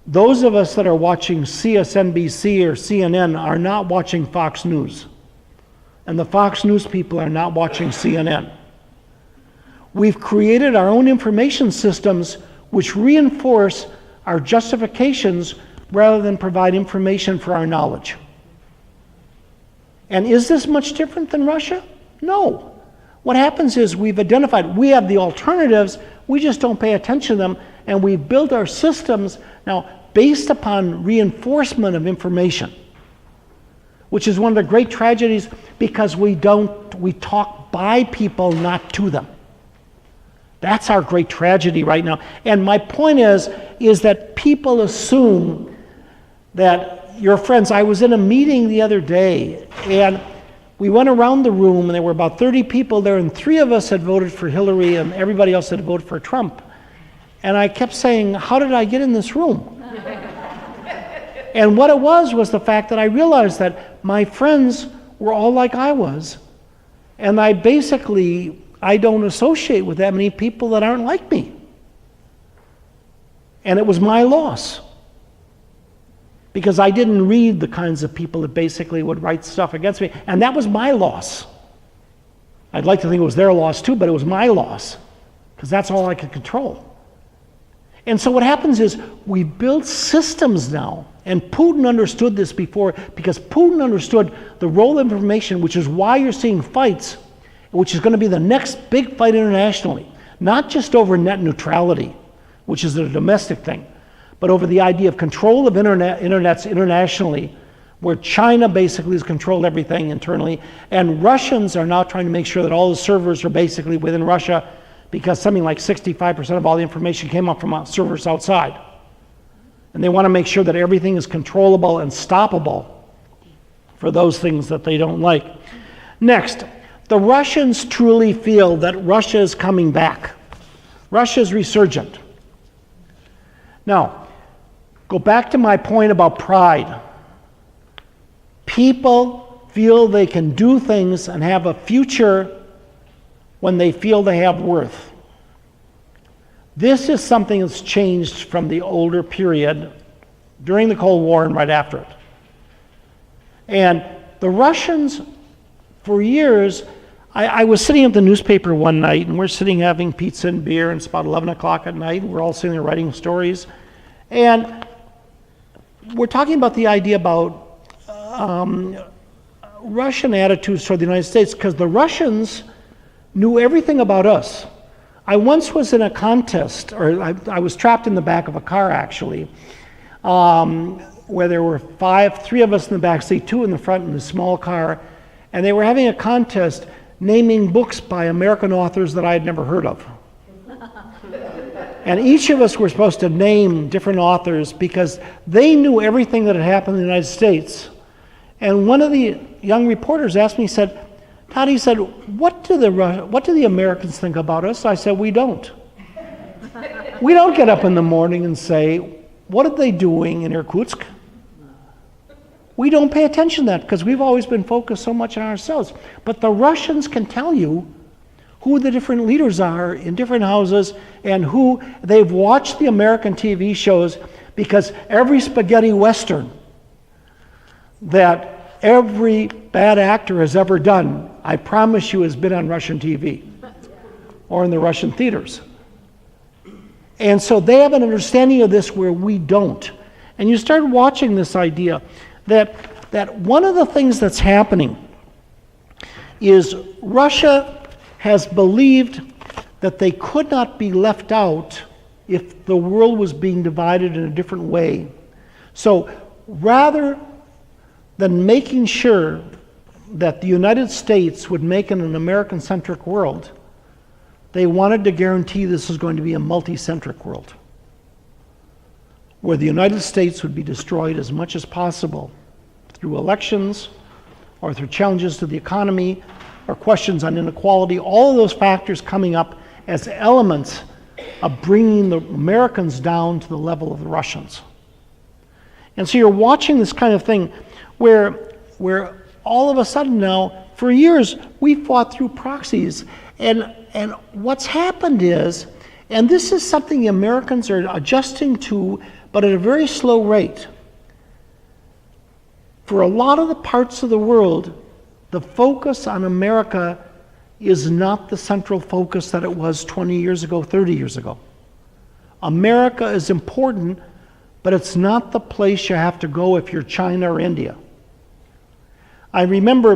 those of us that are watching CSNBC or CNN are not watching Fox News. And the Fox News people are not watching CNN. We've created our own information systems which reinforce our justifications rather than provide information for our knowledge. And is this much different than Russia? No. What happens is we've identified, we have the alternatives, we just don't pay attention to them, and we've built our systems now based upon reinforcement of information, which is one of the great tragedies because we talk by people, not to them. That's our great tragedy right now. And my point is that people assume that your friends, I was in a meeting the other day, and we went around the room, and there were about 30 people there, and 3 of us had voted for Hillary, and everybody else had voted for Trump. And I kept saying, how did I get in this room? And what it was the fact that I realized that my friends were all like I was, and I don't associate with that many people that aren't like me. And it was my loss, because I didn't read the kinds of people that basically would write stuff against me, and that was my loss. I'd like to think it was their loss too, but it was my loss, because that's all I could control. And so what happens is we build systems now, and Putin understood this before, because Putin understood the role of information, which is why you're seeing fights, which is going to be the next big fight internationally, not just over net neutrality, which is a domestic thing, but over the idea of control of internets internationally, where China basically has controlled everything internally, and Russians are now trying to make sure that all the servers are basically within Russia, because something like 65% of all the information came up from servers outside. And they want to make sure that everything is controllable and stoppable for those things that they don't like. Next, the Russians truly feel that Russia is coming back. Russia is resurgent. Now, go back to my point about pride. People feel they can do things and have a future when they feel they have worth. This is something that's changed from the older period during the Cold War and right after it. And the Russians, for years, I was sitting at the newspaper one night, and we're sitting having pizza and beer, and it's about 11 o'clock at night, and we're all sitting there writing stories. And we're talking about the idea about Russian attitudes toward the United States, because the Russians knew everything about us. I once was in a contest, or I was trapped in the back of a car, actually, where there were three of us in the back seat, two in the front in the small car, and they were having a contest naming books by American authors that I had never heard of. And each of us were supposed to name different authors because they knew everything that had happened in the United States. And one of the young reporters asked me, he said, Todd, he said, what do the Americans think about us? I said, we don't. We don't get up in the morning and say, what are they doing in Irkutsk? We don't pay attention to that because we've always been focused so much on ourselves. But the Russians can tell you who the different leaders are in different houses and who they've watched the American TV shows, because every spaghetti western that every bad actor has ever done, I promise you, has been on Russian TV or in the Russian theaters. And so they have an understanding of this where we don't. And you start watching this idea that one of the things that's happening is Russia has believed that they could not be left out if the world was being divided in a different way. So rather than making sure that the United States would make it an American-centric world, they wanted to guarantee this was going to be a multi-centric world, where the United States would be destroyed as much as possible through elections or through challenges to the economy or questions on inequality, all of those factors coming up as elements of bringing the Americans down to the level of the Russians. And so you're watching this kind of thing where all of a sudden now, for years, we fought through proxies. And what's happened is, and this is something the Americans are adjusting to, but at a very slow rate. For a lot of the parts of the world, the focus on America is not the central focus that it was 20 years ago, 30 years ago. America is important, but it's not the place you have to go if you're China or India. I remember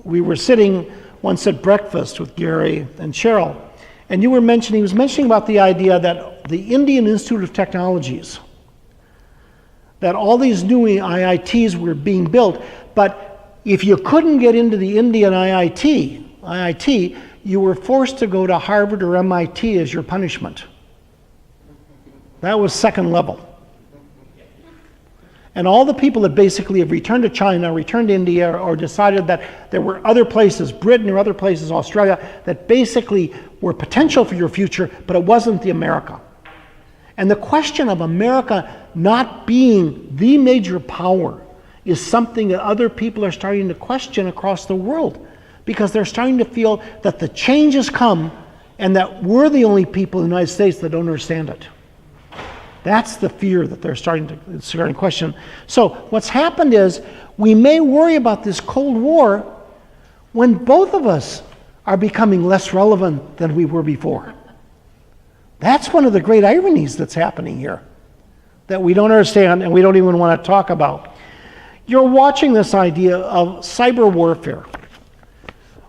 we were sitting once at breakfast with Gary and Cheryl, and he was mentioning about the idea that the Indian Institute of Technologies, that all these new IITs were being built, but if you couldn't get into the Indian IIT, you were forced to go to Harvard or MIT as your punishment. That was second level. And all the people that basically have returned to China, returned to India, or decided that there were other places, Britain or other places, Australia, that basically were potential for your future, but it wasn't the America. And the question of America not being the major power is something that other people are starting to question across the world, because they're starting to feel that the change has come and that we're the only people in the United States that don't understand it. That's the fear that they're starting to question. So what's happened is we may worry about this Cold War when both of us are becoming less relevant than we were before. That's one of the great ironies that's happening here that we don't understand and we don't even want to talk about. You're watching this idea of cyber warfare.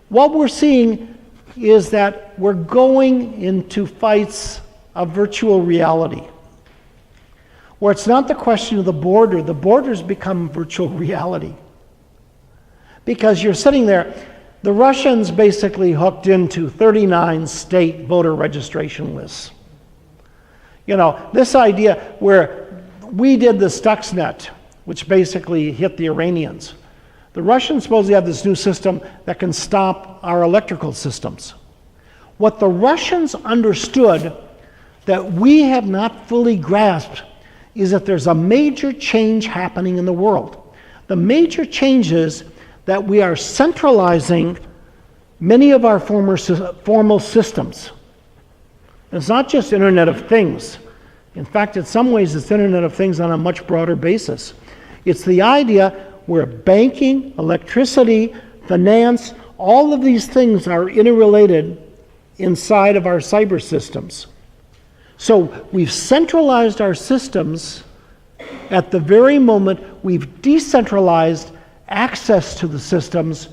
What we're seeing is that we're going into fights of virtual reality, where it's not the question of the borders become virtual reality. Because you're sitting there, the Russians basically hooked into 39 state voter registration lists. You know, this idea where we did the Stuxnet, which basically hit the Iranians. The Russians supposedly have this new system that can stop our electrical systems. What the Russians understood that we have not fully grasped is that there's a major change happening in the world. The major change is that we are centralizing many of our formal systems. It's not just Internet of Things. In fact, in some ways, it's Internet of Things on a much broader basis. It's the idea where banking, electricity, finance, all of these things are interrelated inside of our cyber systems. So we've centralized our systems at the very moment we've decentralized access to the systems,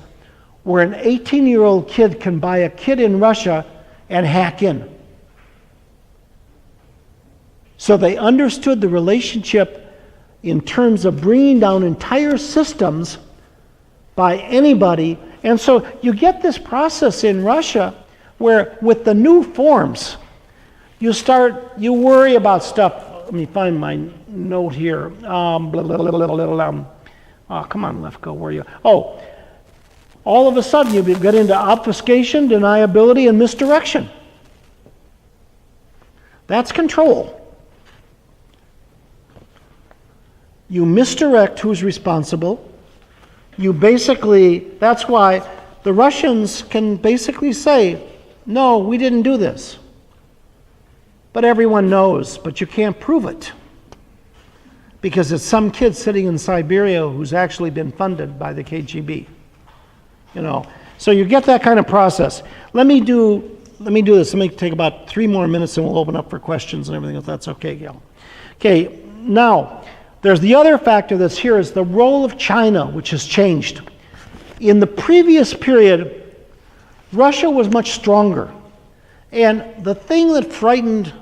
where an 18-year-old kid can buy a kid in Russia and hack in. So they understood the relationship in terms of bringing down entire systems by anybody. And so you get this process in Russia where with the new forms, you worry about stuff. Let me find my note here. Oh, come on, Lefko, where are you? Oh, all of a sudden you get into obfuscation, deniability, and misdirection. That's control. You misdirect who's responsible. That's why the Russians can basically say, no, we didn't do this. But everyone knows, but you can't prove it. Because it's some kid sitting in Siberia who's actually been funded by the KGB. You know, so you get that kind of process. Let me do this. Let me take about 3 more minutes and we'll open up for questions and everything, if that's okay, Gail. Okay, now, there's the other factor that's here is the role of China, which has changed. In the previous period, Russia was much stronger. And the thing that frightened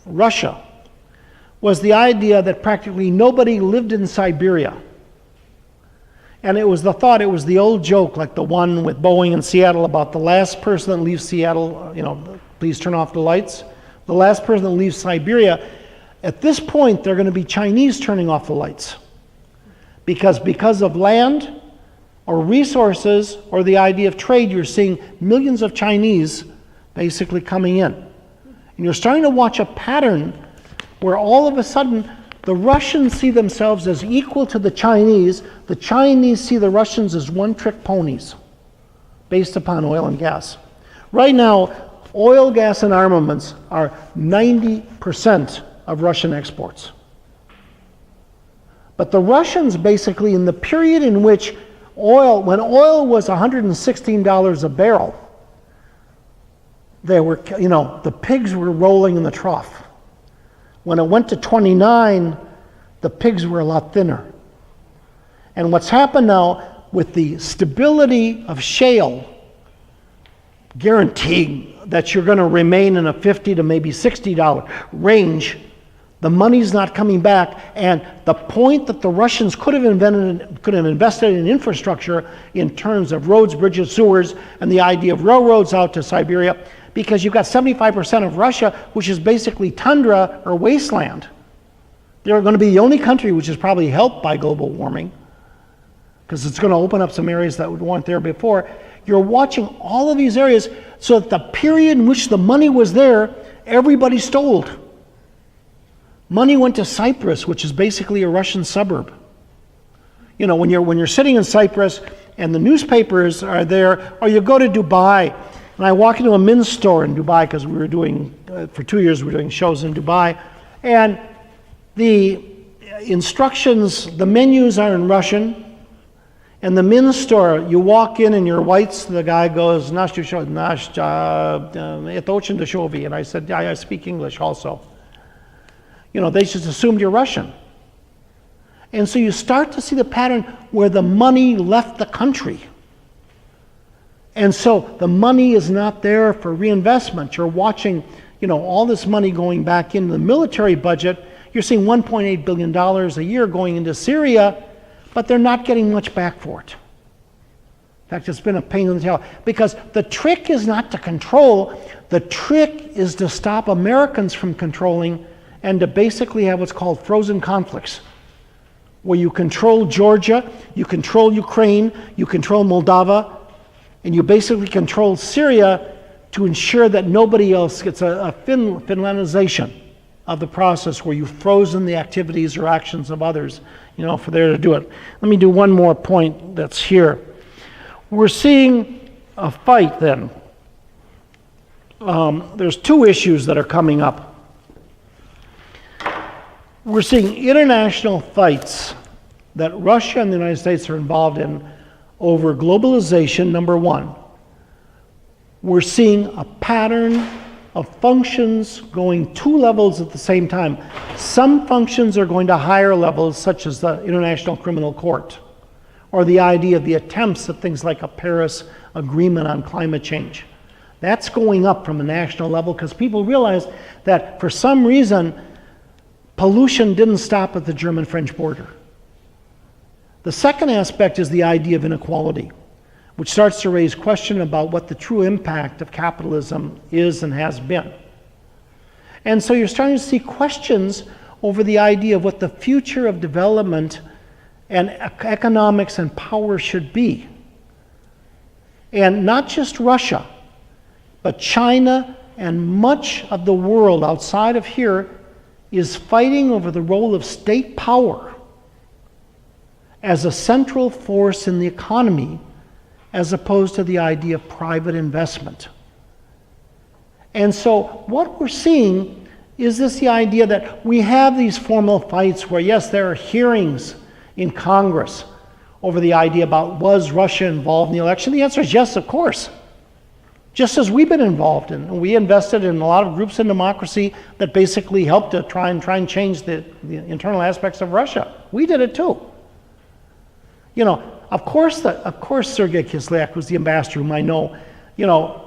Russia was the idea that practically nobody lived in Siberia. And it was the thought, it was the old joke, like the one with Boeing in Seattle about the last person that leaves Seattle, please turn off the lights. The last person that leaves Siberia, at this point, they're going to be Chinese turning off the lights. Because of land or resources or the idea of trade, you're seeing millions of Chinese basically coming in. And you're starting to watch a pattern where all of a sudden the Russians see themselves as equal to the Chinese see the Russians as one-trick ponies based upon oil and gas. Right now, oil, gas, and armaments are 90% of Russian exports. But the Russians basically, in the period in which when oil was $116 a barrel, the pigs were rolling in the trough. When it went to 29, the pigs were a lot thinner. And what's happened now with the stability of shale, guaranteeing that you're going to remain in a $50 to maybe $60 range, the money's not coming back. And the point that the Russians could have invested in infrastructure in terms of roads, bridges, sewers, and the idea of railroads out to Siberia, because you've got 75% of Russia, which is basically tundra or wasteland. They're going to be the only country which is probably helped by global warming, because it's going to open up some areas that weren't there before. You're watching all of these areas, so that the period in which the money was there, everybody stole. Money went to Cyprus, which is basically a Russian suburb. You know, when you're sitting in Cyprus and the newspapers are there, or you go to Dubai. And I walk into a men's store in Dubai, because we were doing, for 2 years, we were doing shows in Dubai. And the instructions, the menus are in Russian. And the men's store, you walk in and you're whites, the guy goes, and I said, yeah, I speak English also. You know, they just assumed you're Russian. And so you start to see the pattern where the money left the country. And so the money is not there for reinvestment. You're watching, all this money going back into the military budget. You're seeing $1.8 billion a year going into Syria, but they're not getting much back for it. In fact, it's been a pain in the tail. Because the trick is not to control. The trick is to stop Americans from controlling and to basically have what's called frozen conflicts, where you control Georgia, you control Ukraine, you control Moldova, and you basically control Syria to ensure that nobody else gets a Finlandization of the process where you've frozen the activities or actions of others, for there to do it. Let me do one more point that's here. We're seeing a fight then. There's two issues that are coming up. We're seeing international fights that Russia and the United States are involved in over globalization, number one. We're seeing a pattern of functions going two levels at the same time. Some functions are going to higher levels, such as the International Criminal Court, or the idea of the attempts at things like a Paris Agreement on climate change. That's going up from a national level because people realize that for some reason, pollution didn't stop at the German-French border. The second aspect is the idea of inequality, which starts to raise question about what the true impact of capitalism is and has been. And so you're starting to see questions over the idea of what the future of development and economics and power should be. And not just Russia, but China and much of the world outside of here is fighting over the role of state power as a central force in the economy, as opposed to the idea of private investment. And so what we're seeing is the idea that we have these formal fights where, yes, there are hearings in Congress over the idea about was Russia involved in the election. The answer is yes, of course. Just as we've been involved in. And we invested in a lot of groups in democracy that basically helped to try and change the internal aspects of Russia. We did it too. Of course, Sergei Kislyak, who's the ambassador, whom I know,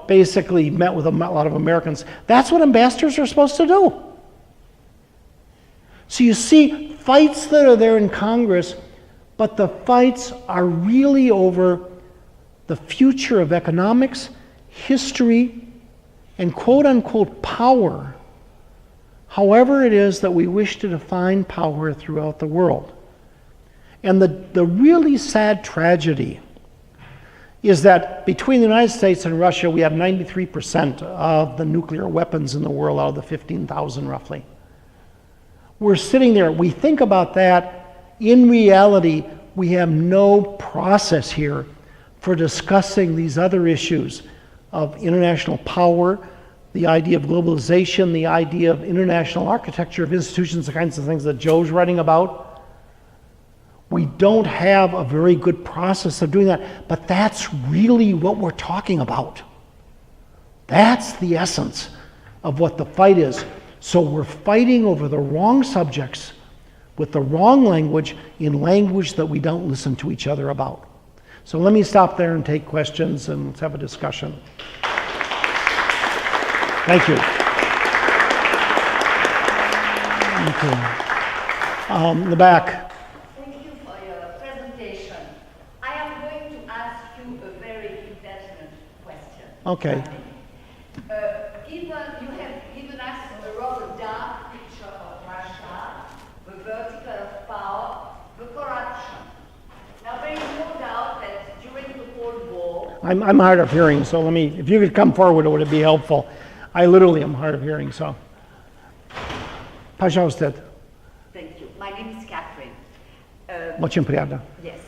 basically met with a lot of Americans. That's what ambassadors are supposed to do. So you see fights that are there in Congress, but the fights are really over the future of economics, history, and quote-unquote power, however it is that we wish to define power throughout the world. And the really sad tragedy is that between the United States and Russia, we have 93% of the nuclear weapons in the world out of the 15,000 roughly. We're sitting there, we think about that. In reality, we have no process here for discussing these other issues of international power, the idea of globalization, the idea of international architecture of institutions, the kinds of things that Joe's writing about. We don't have a very good process of doing that, but that's really what we're talking about. That's the essence of what the fight is. So we're fighting over the wrong subjects with the wrong language in language that we don't listen to each other about. So let me stop there and take questions and let's have a discussion. Thank you. Okay. In the back. Okay. You have given us a rather dark picture of Russia, the vertical of power, the corruption. Now there is no doubt that during the Cold War... I'm hard of hearing, so if you could come forward, would it be helpful? I literally am hard of hearing, so. Пожалуйста. Thank you. My name is Catherine. Очень приятно. Yes.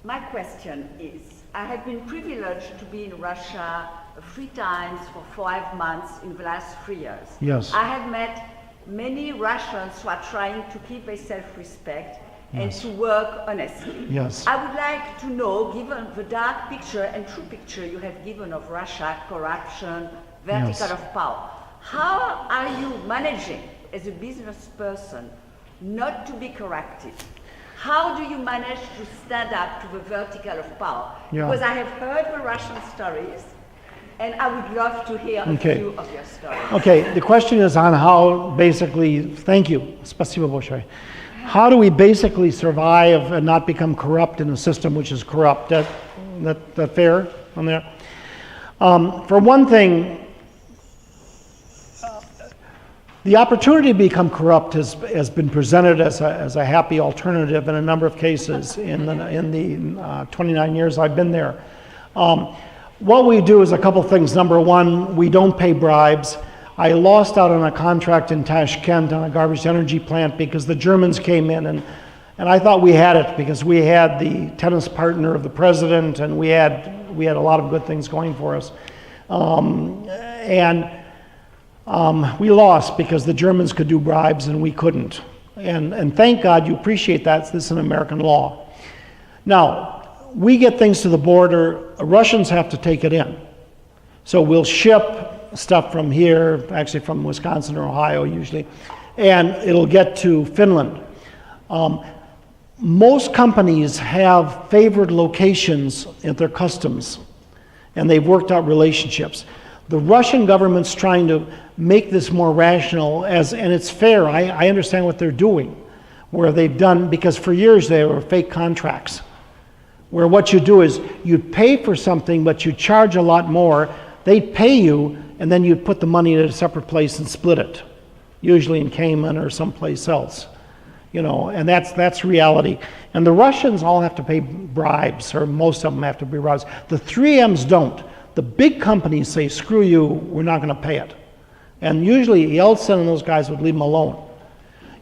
My question is, I have been privileged to be in Russia 3 times for 5 months in the last 3 years. Yes. I have met many Russians who are trying to keep a self-respect and to work honestly. Yes. I would like to know, given the dark picture and true picture you have given of Russia, corruption, vertical of power, how are you managing as a business person not to be corrupted? How do you manage to stand up to the vertical of power? Yeah. Because I have heard the Russian stories, and I would love to hear a few of your stories. Okay, the question is on how basically, thank you, спасибо большое. How do we basically survive and not become corrupt in a system which is corrupt? That fair on there? For one thing, The opportunity to become corrupt has been presented as a happy alternative in a number of cases in the 29 years I've been there. What we do is a couple things. Number one, we don't pay bribes. I lost out on a contract in Tashkent on a garbage energy plant because the Germans came in, and I thought we had it because we had the tennis partner of the president, and we had a lot of good things going for us. We lost because the Germans could do bribes and we couldn't. And thank God you appreciate that. This is an American law. Now, we get things to the border, Russians have to take it in. So we'll ship stuff from here, actually from Wisconsin or Ohio usually, and it'll get to Finland. Most companies have favored locations at their customs, and they've worked out relationships. The Russian government's trying to make this more rational, and it's fair. I understand what they're doing, where they've done, because for years they were fake contracts, where what you do is you pay for something, but you charge a lot more. They'd pay you, and then you'd put the money in a separate place and split it, usually in Cayman or someplace else. You know, and that's reality. And the Russians all have to pay bribes, or most of them have to pay bribes. The 3Ms don't. The big companies say, screw you, we're not going to pay it. And usually Yeltsin and those guys would leave them alone.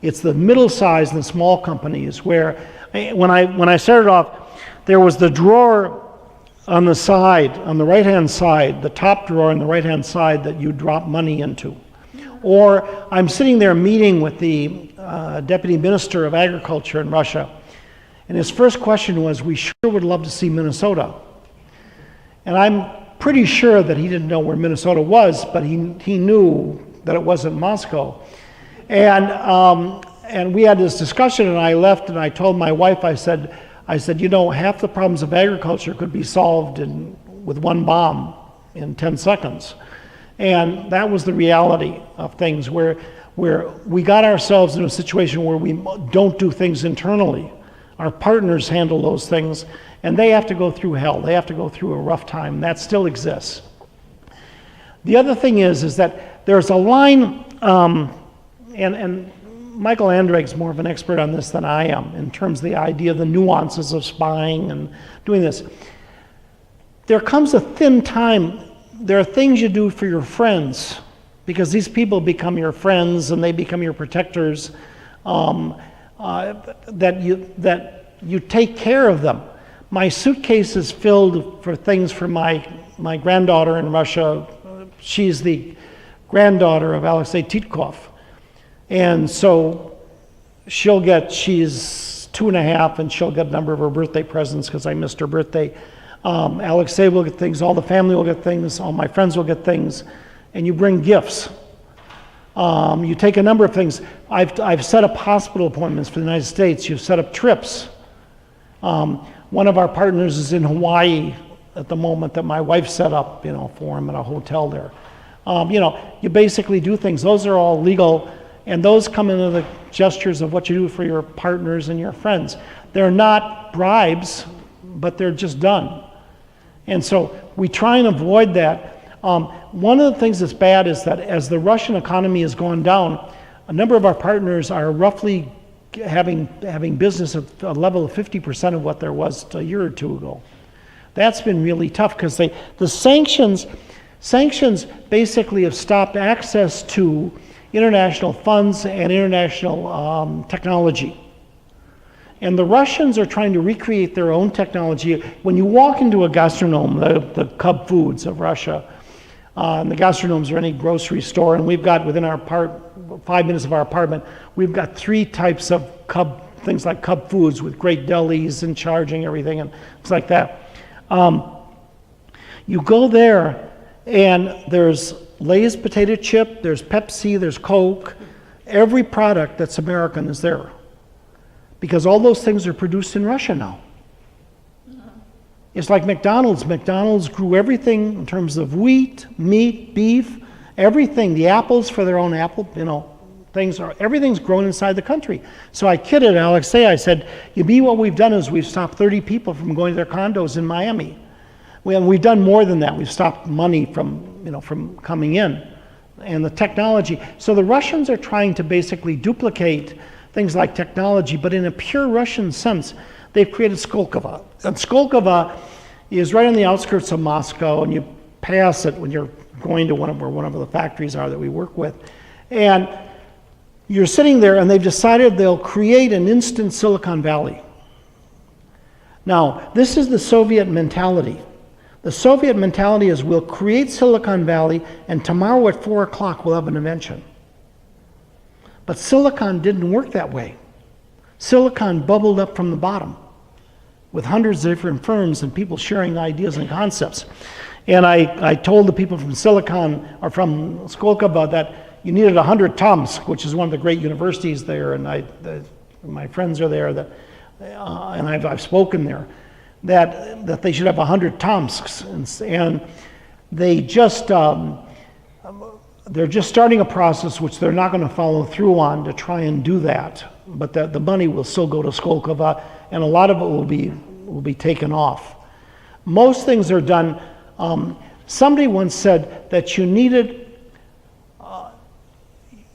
It's the middle-sized and small companies where, when I started off, there was the drawer on the side, on the right-hand side, the top drawer on the right-hand side that you drop money into. Or I'm sitting there meeting with the Deputy Minister of Agriculture in Russia, and his first question was, we sure would love to see Minnesota. And I'm pretty sure that he didn't know where Minnesota was, but he knew that it wasn't Moscow. And we had this discussion, and I left, and I told my wife, I said, you know, half the problems of agriculture could be solved with one bomb in 10 seconds. And that was the reality of things, where we got ourselves in a situation where we don't do things internally. Our partners handle those things, and they have to go through hell. They have to go through a rough time. That still exists. The other thing is that there's a line, and Michael Andregg's more of an expert on this than I am, in terms of the idea of the nuances of spying and doing this. There comes a thin time. There are things you do for your friends, because these people become your friends and they become your protectors, that you take care of them. My suitcase is filled for things for my granddaughter in Russia. She's the granddaughter of Alexei Titkov. And so she's 2.5, and she'll get a number of her birthday presents because I missed her birthday. Alexei will get things, all the family will get things, all my friends will get things, and you bring gifts. You take a number of things. I've set up hospital appointments for the United States. You've set up trips. One of our partners is in Hawaii at the moment that my wife set up, for him at a hotel there. You basically do things. Those are all legal, and those come into the gestures of what you do for your partners and your friends. They're not bribes, but they're just done. And so we try and avoid that. One of the things that's bad is that as the Russian economy has gone down, a number of our partners are roughly having business at a level of 50% of what there was a year or two ago. That's been really tough because the sanctions basically have stopped access to international funds and international technology. And the Russians are trying to recreate their own technology. When you walk into a gastronome, the Cub Foods of Russia, and the gastronomes are any grocery store, and we've got within our 5 minutes of our apartment, we've got 3 types of things like Cub Foods with great delis and charging everything and things like that. You go there, and there's Lay's potato chip, there's Pepsi, there's Coke. Every product that's American is there, because all those things are produced in Russia now. It's like McDonald's. McDonald's grew everything in terms of wheat, meat, beef, everything. The apples for their own apple, everything's grown inside the country. So I kidded Alexei. I said, what we've done is we've stopped 30 people from going to their condos in Miami. We've done more than that. We've stopped money from coming in. and the technology. So the Russians are trying to basically duplicate things like technology, but in a pure Russian sense, they've created Skolkovo. And Skolkovo is right on the outskirts of Moscow, and you pass it when you're going to where one of the factories are that we work with. And you're sitting there, and they've decided they'll create an instant Silicon Valley. Now, this is the Soviet mentality. The Soviet mentality is we'll create Silicon Valley, and tomorrow at 4 o'clock we'll have an invention. But Silicon didn't work that way. Silicon bubbled up from the bottom with hundreds of different firms and people sharing ideas and concepts. And I told the people from Silicon, or from Skolkovo, that you needed 100 Tomsk, which is one of the great universities there, and my friends are there, and I've spoken there, that they should have 100 Tomsks, and they just they're just starting a process which they're not going to follow through on to try and do that, but the money will still go to Skolkovo, and a lot of it will be taken off. Most things are done. Somebody once said that you needed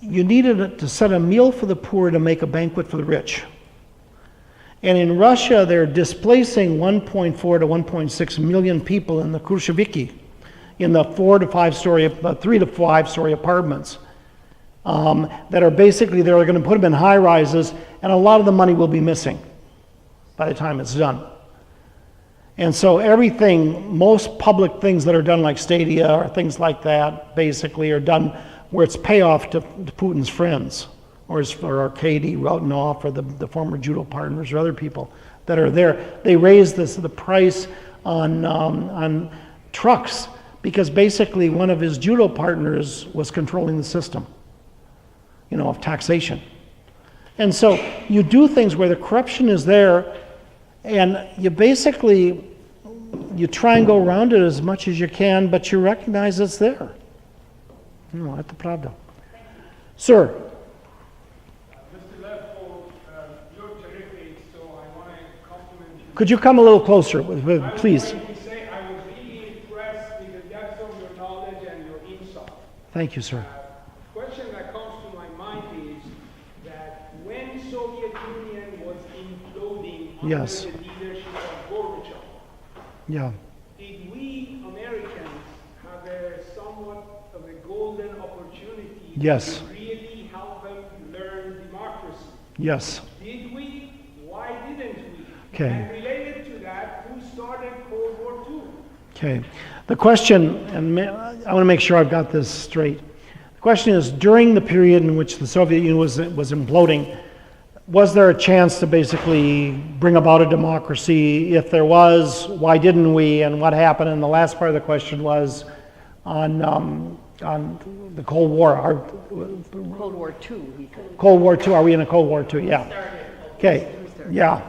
to set a meal for the poor to make a banquet for the rich. And in Russia, they're displacing 1.4 to 1.6 million people in the Khrushcheviki, in the 3 to 5 story apartments that are basically, they're going to put them in high rises, and a lot of the money will be missing by the time it's done. And so most public things that are done like Stadia or things like that, basically are done where it's payoff to Putin's friends, or Arkady Rotenov, or the former Judo partners, or other people that are there. They raised the price on trucks because basically one of his Judo partners was controlling the system, of taxation. And so you do things where the corruption is there, and you try and go around it as much as you can, but you recognize it's there. That's the problem. Sir. Mr. Lefko, you're terrific, so I want to compliment you. Could you come a little closer, please? I was really impressed with the depth of your knowledge and your insight. Thank you, sir. The question that comes to my mind is that when Soviet Union was imploding under Yes. the leadership of Gorbachev, Yeah. did we Americans have a somewhat of a golden opportunity Yes. to really help them learn democracy? Yes. Did we? Why didn't we? Okay. And related to that, who started Cold War II? Okay. The question, and I want to make sure I've got this straight. The question is, during the period in which the Soviet Union was imploding, was there a chance to basically bring about a democracy? If there was, why didn't we? And what happened? And the last part of the question was on the Cold War. Cold War II, he said. Cold War II. Are we in a Cold War II? Yeah. Okay. Yeah.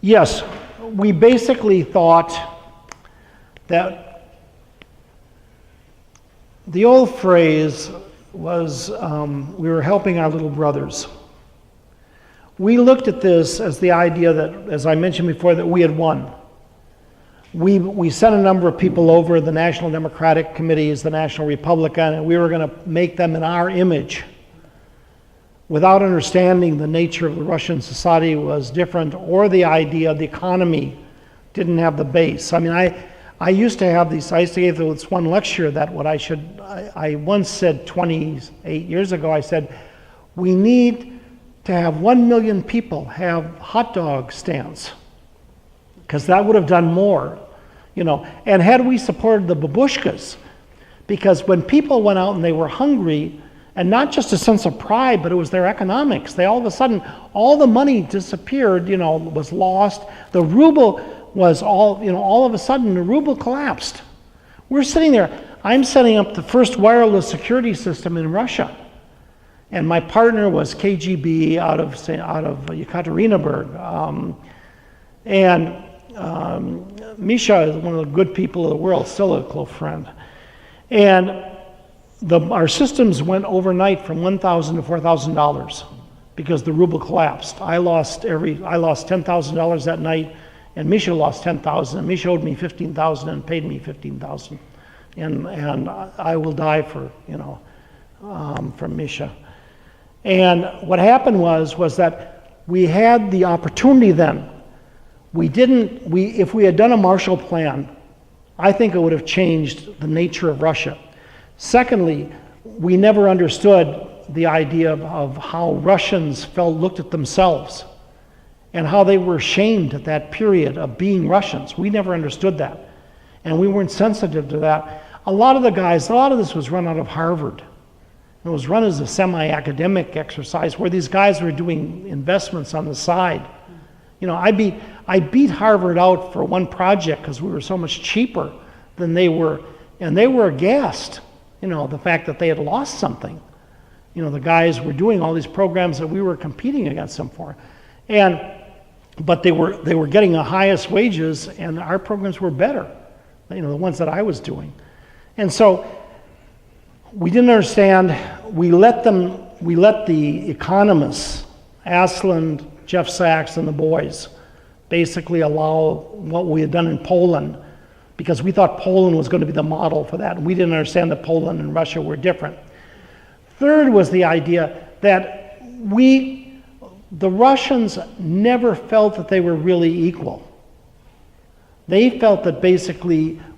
Yes. We basically thought that the old phrase was we were helping our little brothers. We looked at this as the idea that, as I mentioned before, that we had won. We sent a number of people over, the National Democratic Committees, the National Republican, and we were going to make them in our image. Without understanding the nature of the Russian society was different, or the idea the economy didn't have the base. I mean, I used to have these, I used to give this one lecture that I once said 28 years ago, I said, we need to have 1 million people have hot dog stands, because that would have done more, And had we supported the babushkas, because when people went out and they were hungry, and not just a sense of pride, but it was their economics. They all of a sudden, all the money disappeared, was lost. The ruble was all of a sudden the ruble collapsed. We're sitting there. I'm setting up the first wireless security system in Russia. And my partner was KGB out of Yekaterinburg. Misha is one of the good people of the world, still a close friend. And our systems went overnight from $1,000 to $4,000 because the ruble collapsed. I lost $10,000 that night, and Misha lost $10,000. And Misha owed me $15,000 and paid me $15,000. And I will die for from Misha. And what happened was that we had the opportunity then. If we had done a Marshall Plan, I think it would have changed the nature of Russia. Secondly, we never understood the idea of how Russians looked at themselves and how they were ashamed at that period of being Russians. We never understood that. And we weren't sensitive to that. A lot of this was run out of Harvard. It was run as a semi-academic exercise where these guys were doing investments on the side. I beat Harvard out for one project because we were so much cheaper than they were, and they were aghast, the fact that they had lost something. The guys were doing all these programs that we were competing against them for. But they were getting the highest wages, and our programs were better, the ones that I was doing. And so we didn't understand. We let the economists, Aslan, Jeff Sachs, and the boys, basically allow what we had done in Poland, because we thought Poland was going to be the model for that. And we didn't understand that Poland and Russia were different. Third was the idea that the Russians never felt that they were really equal. They felt that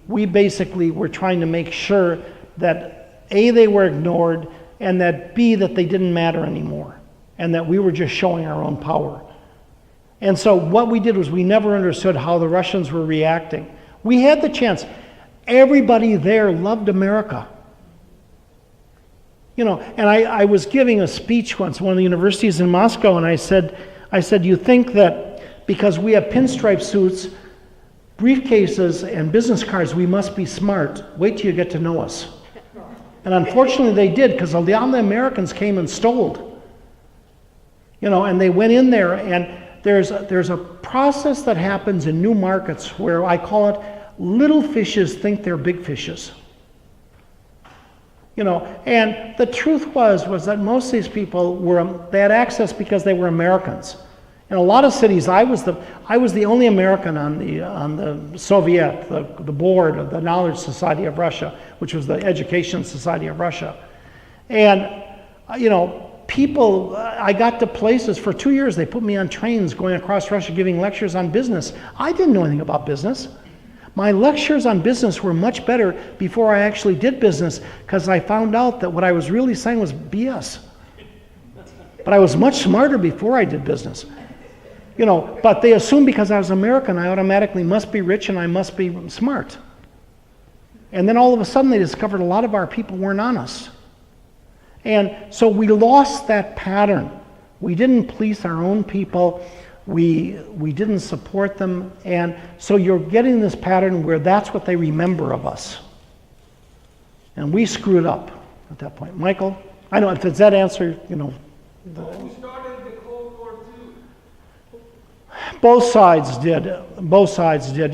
we were trying to make sure that A, they were ignored, and that B, that they didn't matter anymore, and that we were just showing our own power. And so what we did was we never understood how the Russians were reacting. We had the chance. Everybody there loved America. And I was giving a speech once at one of the universities in Moscow, and I said, you think that because we have pinstripe suits, briefcases, and business cards, we must be smart. Wait till you get to know us. And unfortunately they did, because all the Americans came and stole. And they went in there, and there's a process that happens in new markets where I call it little fishes think they're big fishes. And the truth was that most of these people they had access because they were Americans. In a lot of cities, I was the only American on the Soviet, the board of the Knowledge Society of Russia, which was the Education Society of Russia. And people, I got to places for 2 years. They put me on trains going across Russia giving lectures on business. I didn't know anything about business. My lectures on business were much better before I actually did business, because I found out that what I was really saying was BS. But I was much smarter before I did business. But they assumed because I was American, I automatically must be rich and I must be smart. And then all of a sudden they discovered a lot of our people weren't honest. And so we lost that pattern. We didn't police our own people. We didn't support them. And so you're getting this pattern where that's what they remember of us. And we screwed up at that point. Michael, I know, does that answer, Who started the Cold War II? Both sides did. Both sides did.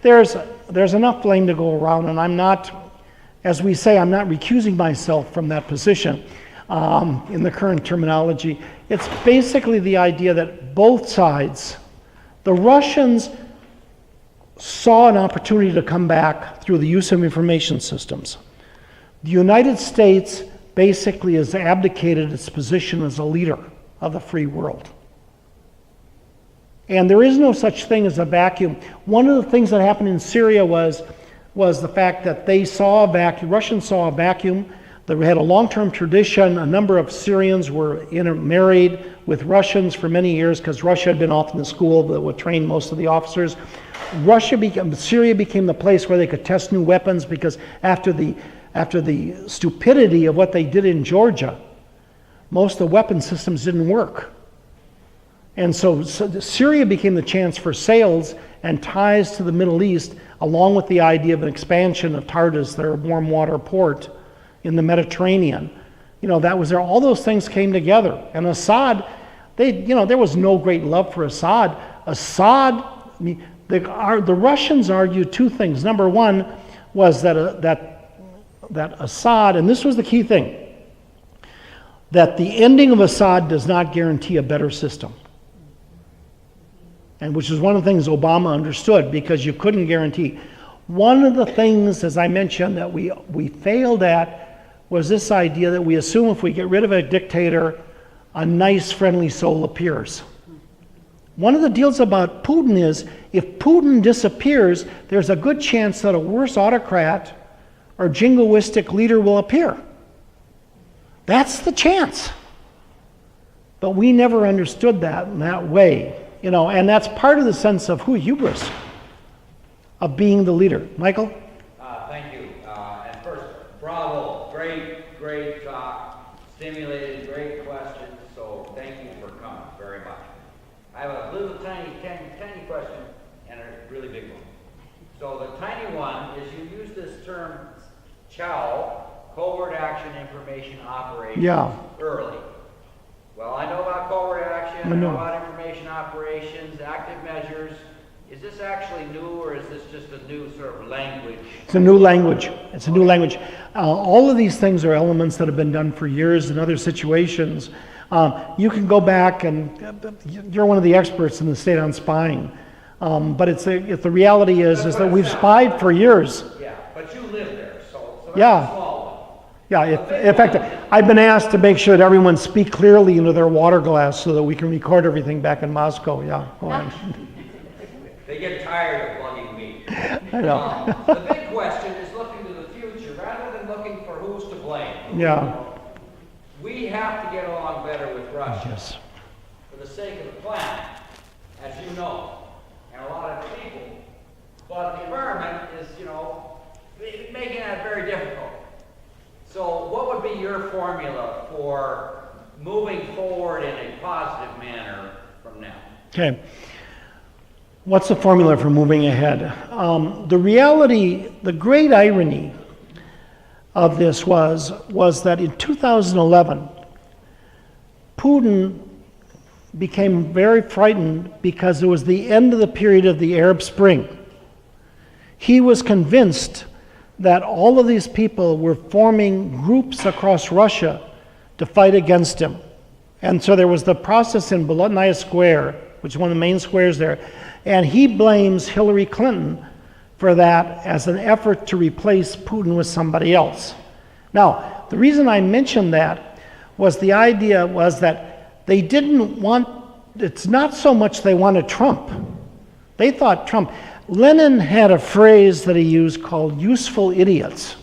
There's enough blame to go around, and I'm not, as we say, I'm not recusing myself from that position in the current terminology. It's basically the idea that both sides, the Russians saw an opportunity to come back through the use of information systems. The United States basically has abdicated its position as a leader of the free world. And there is no such thing as a vacuum. One of the things that happened in Syria was the fact that they saw a vacuum, Russians saw a vacuum. They had a long-term tradition. A number of Syrians were married with Russians for many years because Russia had been off in the school that would train most of the officers. Syria became the place where they could test new weapons, because after the stupidity of what they did in Georgia, most of the weapon systems didn't work. And so Syria became the chance for sales and ties to the Middle East, along with the idea of an expansion of Tartus, their warm water port in the Mediterranean. That was there. All those things came together. And Assad, there was no great love for Assad. The Russians argued two things. Number one was that Assad, and this was the key thing, that the ending of Assad does not guarantee a better system. And which is one of the things Obama understood, because you couldn't guarantee. One of the things, as I mentioned, that we failed at was this idea that we assume if we get rid of a dictator, a nice, friendly soul appears. One of the deals about Putin is, if Putin disappears, there's a good chance that a worse autocrat or jingoistic leader will appear. That's the chance. But we never understood that in that way, and that's part of the sense of hubris, of being the leader. Michael? Thank you. And first, bravo. Great talk. Stimulated, great questions. So thank you for coming very much. I have a little tiny question and a really big one. So the tiny one is you use this term CHOW, covert action information operations, early. Well, I know about covert action, I know about information operations, active measures. Is this actually new, or is this just a new sort of language? It's a new language. It's a new language. All of these things are elements that have been done for years in other situations. You can go back, and you're one of the experts in the state on spying. But the reality is that we've spied for years. Yeah, but you live there, so that's Yeah. a small one. Yeah, in fact, I've been asked to make sure that everyone speak clearly into their water glass so that we can record everything back in Moscow. Yeah, go ahead. They get tired of bugging me. I know. The big question is looking to the future rather than looking for who's to blame. Yeah. We have to get along better with Russia Yes. for the sake of the planet, as you know, and a lot of people. But the environment is, making that very difficult. So what would be your formula for moving forward in a positive manner from now? Okay. What's the formula for moving ahead? The reality, the great irony of this was that in 2011, Putin became very frightened because it was the end of the period of the Arab Spring. He was convinced that all of these people were forming groups across Russia to fight against him. And so there was the process in Bolotnaya Square, which is one of the main squares there, and he blames Hillary Clinton for that as an effort to replace Putin with somebody else. Now, the reason I mentioned that was the idea was that they didn't want, it's not so much they wanted Trump. They thought Trump, Lenin had a phrase that he used called useful idiots.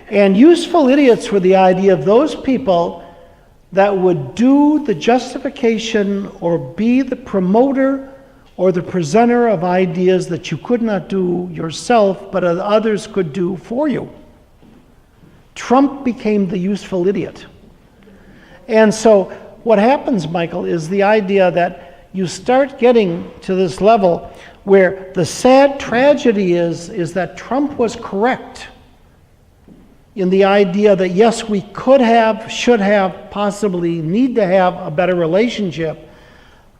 And useful idiots were the idea of those people that would do the justification or be the promoter or the presenter of ideas that you could not do yourself, but others could do for you. Trump became the useful idiot. And so what happens, Michael, is the idea that you start getting to this level where the sad tragedy is that Trump was correct in the idea that yes, we could have, should have, possibly need to have a better relationship,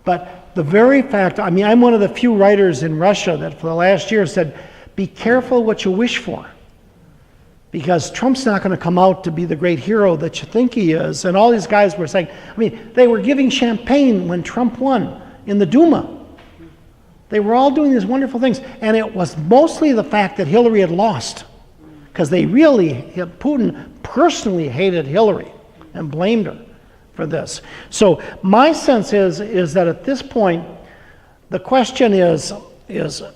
but the very fact, I'm one of the few writers in Russia that for the last year said, be careful what you wish for, because Trump's not going to come out to be the great hero that you think he is. And all these guys were saying, they were giving champagne when Trump won in the Duma. They were all doing these wonderful things, and it was mostly the fact that Hillary had lost, because Putin personally hated Hillary and blamed her for this. So my sense is that at this point, the question is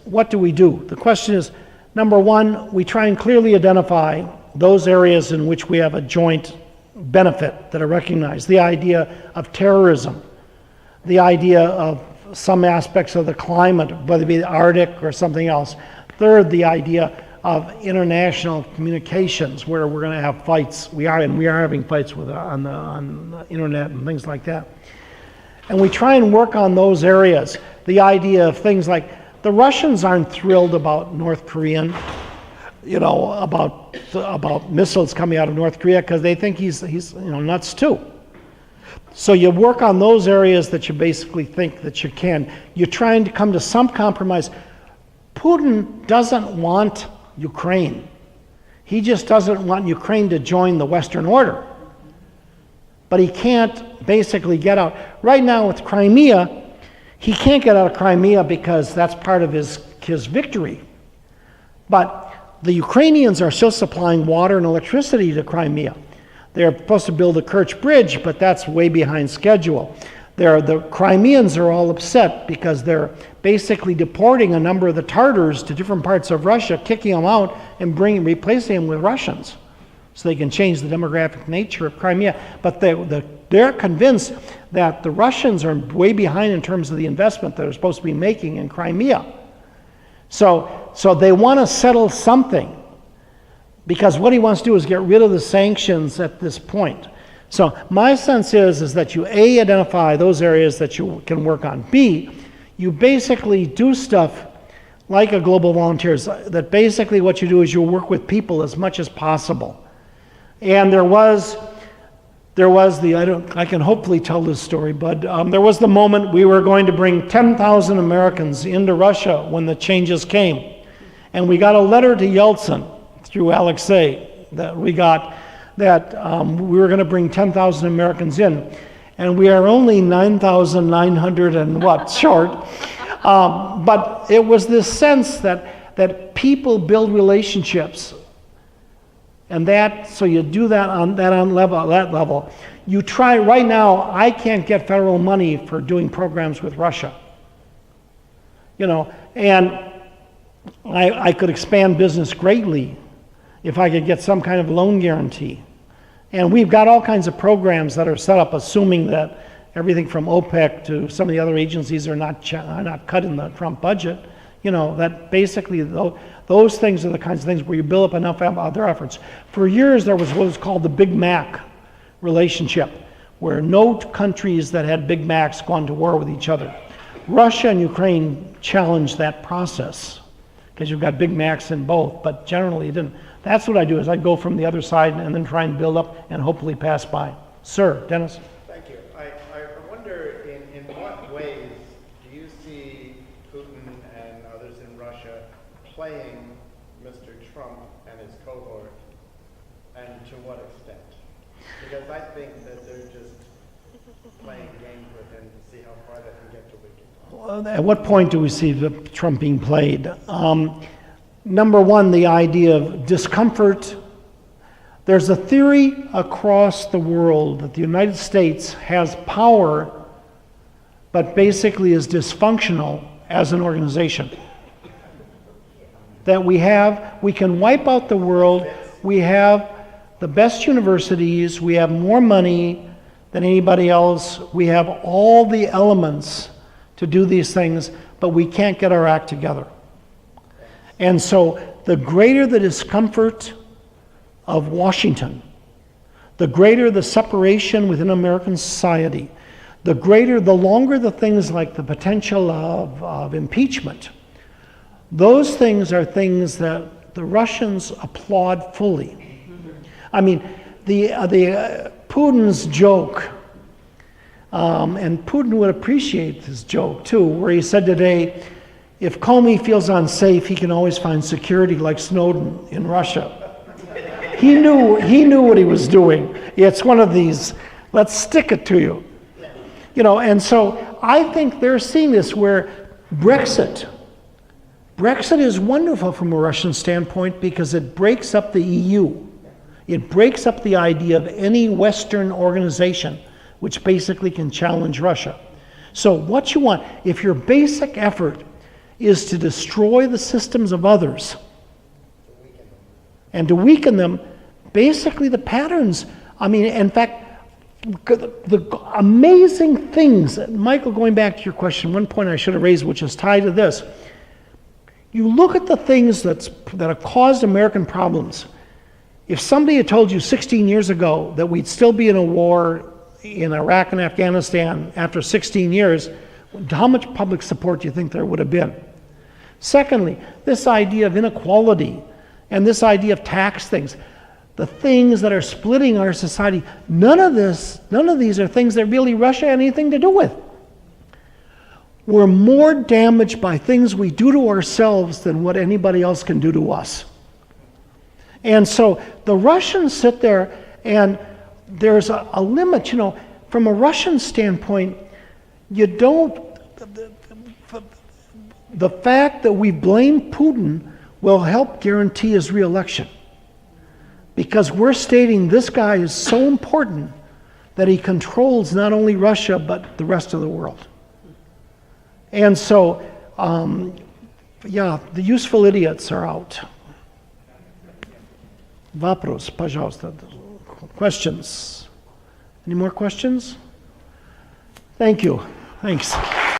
what do we do? The question is, number one, we try and clearly identify those areas in which we have a joint benefit that are recognized. The idea of terrorism, the idea of some aspects of the climate, whether it be the Arctic or something else. Third, the idea of international communications, where we're going to have fights. We are having fights on the internet and things like that. And we try and work on those areas. The idea of things like the Russians aren't thrilled about North Korean, about missiles coming out of North Korea, because they think he's nuts too. So you work on those areas that you basically think that you can. You're trying to come to some compromise. Putin doesn't want Ukraine. He just doesn't want Ukraine to join the Western order. But he can't basically get out. Right now with Crimea, he can't get out of Crimea because that's part of his victory. But the Ukrainians are still supplying water and electricity to Crimea. They're supposed to build a Kerch Bridge, but that's way behind schedule. The Crimeans are all upset because they're basically deporting a number of the Tatars to different parts of Russia, kicking them out and replacing them with Russians, so they can change the demographic nature of Crimea. But they're convinced that the Russians are way behind in terms of the investment that they're supposed to be making in Crimea. So they want to settle something, because what he wants to do is get rid of the sanctions at this point. So my sense is that you A, identify those areas that you can work on. B, you basically do stuff like a Global Volunteers, that basically what you do is you work with people as much as possible. And there was I can hopefully tell this story, but there was the moment we were going to bring 10,000 Americans into Russia when the changes came. And we got a letter to Yeltsin through Alexei that we got that we were going to bring 10,000 Americans in. And we are only 9,900 and what short. But it was this sense that people build relationships. And so you do that on that level. You try, right now, I can't get federal money for doing programs with Russia. And I could expand business greatly if I could get some kind of loan guarantee. And we've got all kinds of programs that are set up, assuming that everything from OPEC to some of the other agencies are not cut in the Trump budget. That basically those things are the kinds of things where you build up enough other efforts. For years, there was what was called the Big Mac relationship, where no countries that had Big Macs gone to war with each other. Russia and Ukraine challenged that process, because you've got Big Macs in both, but generally it didn't. That's what I do, is I go from the other side and then try and build up and hopefully pass by. Sir, Dennis? Thank you. I wonder in what ways do you see Putin and others in Russia playing Mr. Trump and his cohort, and to what extent? Because I think that they're just playing games with him to see how far they can get to weaken. Well, at what point do we see Trump being played? Number one, the idea of discomfort. There's a theory across the world that the United States has power, but basically is dysfunctional as an organization. That we can wipe out the world, we have the best universities, we have more money than anybody else, we have all the elements to do these things, but we can't get our act together. And so the greater the discomfort of Washington, the greater the separation within American society, the longer the things like the potential of impeachment, those things are things that the Russians applaud fully. I mean, the Putin's joke, and Putin would appreciate this joke too, where he said today, if Comey feels unsafe, he can always find security like Snowden in Russia. He knew what he was doing. It's one of these, let's stick it to you. And so I think they're seeing this where Brexit is wonderful from a Russian standpoint because it breaks up the EU. It breaks up the idea of any Western organization which basically can challenge Russia. So what you want, if your basic effort is to destroy the systems of others and to weaken them, basically the patterns, in fact, the amazing things, Michael, going back to your question, one point I should have raised, which is tied to this, you look at the things that have caused American problems. If somebody had told you 16 years ago that we'd still be in a war in Iraq and Afghanistan after 16 years, how much public support do you think there would have been? Secondly, this idea of inequality and this idea of tax things, the things that are splitting our society, none of these are things that really Russia had anything to do with. We're more damaged by things we do to ourselves than what anybody else can do to us. And so the Russians sit there, and there's a limit, from a Russian standpoint, the fact that we blame Putin will help guarantee his reelection. Because we're stating this guy is so important that he controls not only Russia, but the rest of the world. And so, yeah, the useful idiots are out. Вопрос, пожалуйста. Questions? Any more questions? Thank you. Thanks.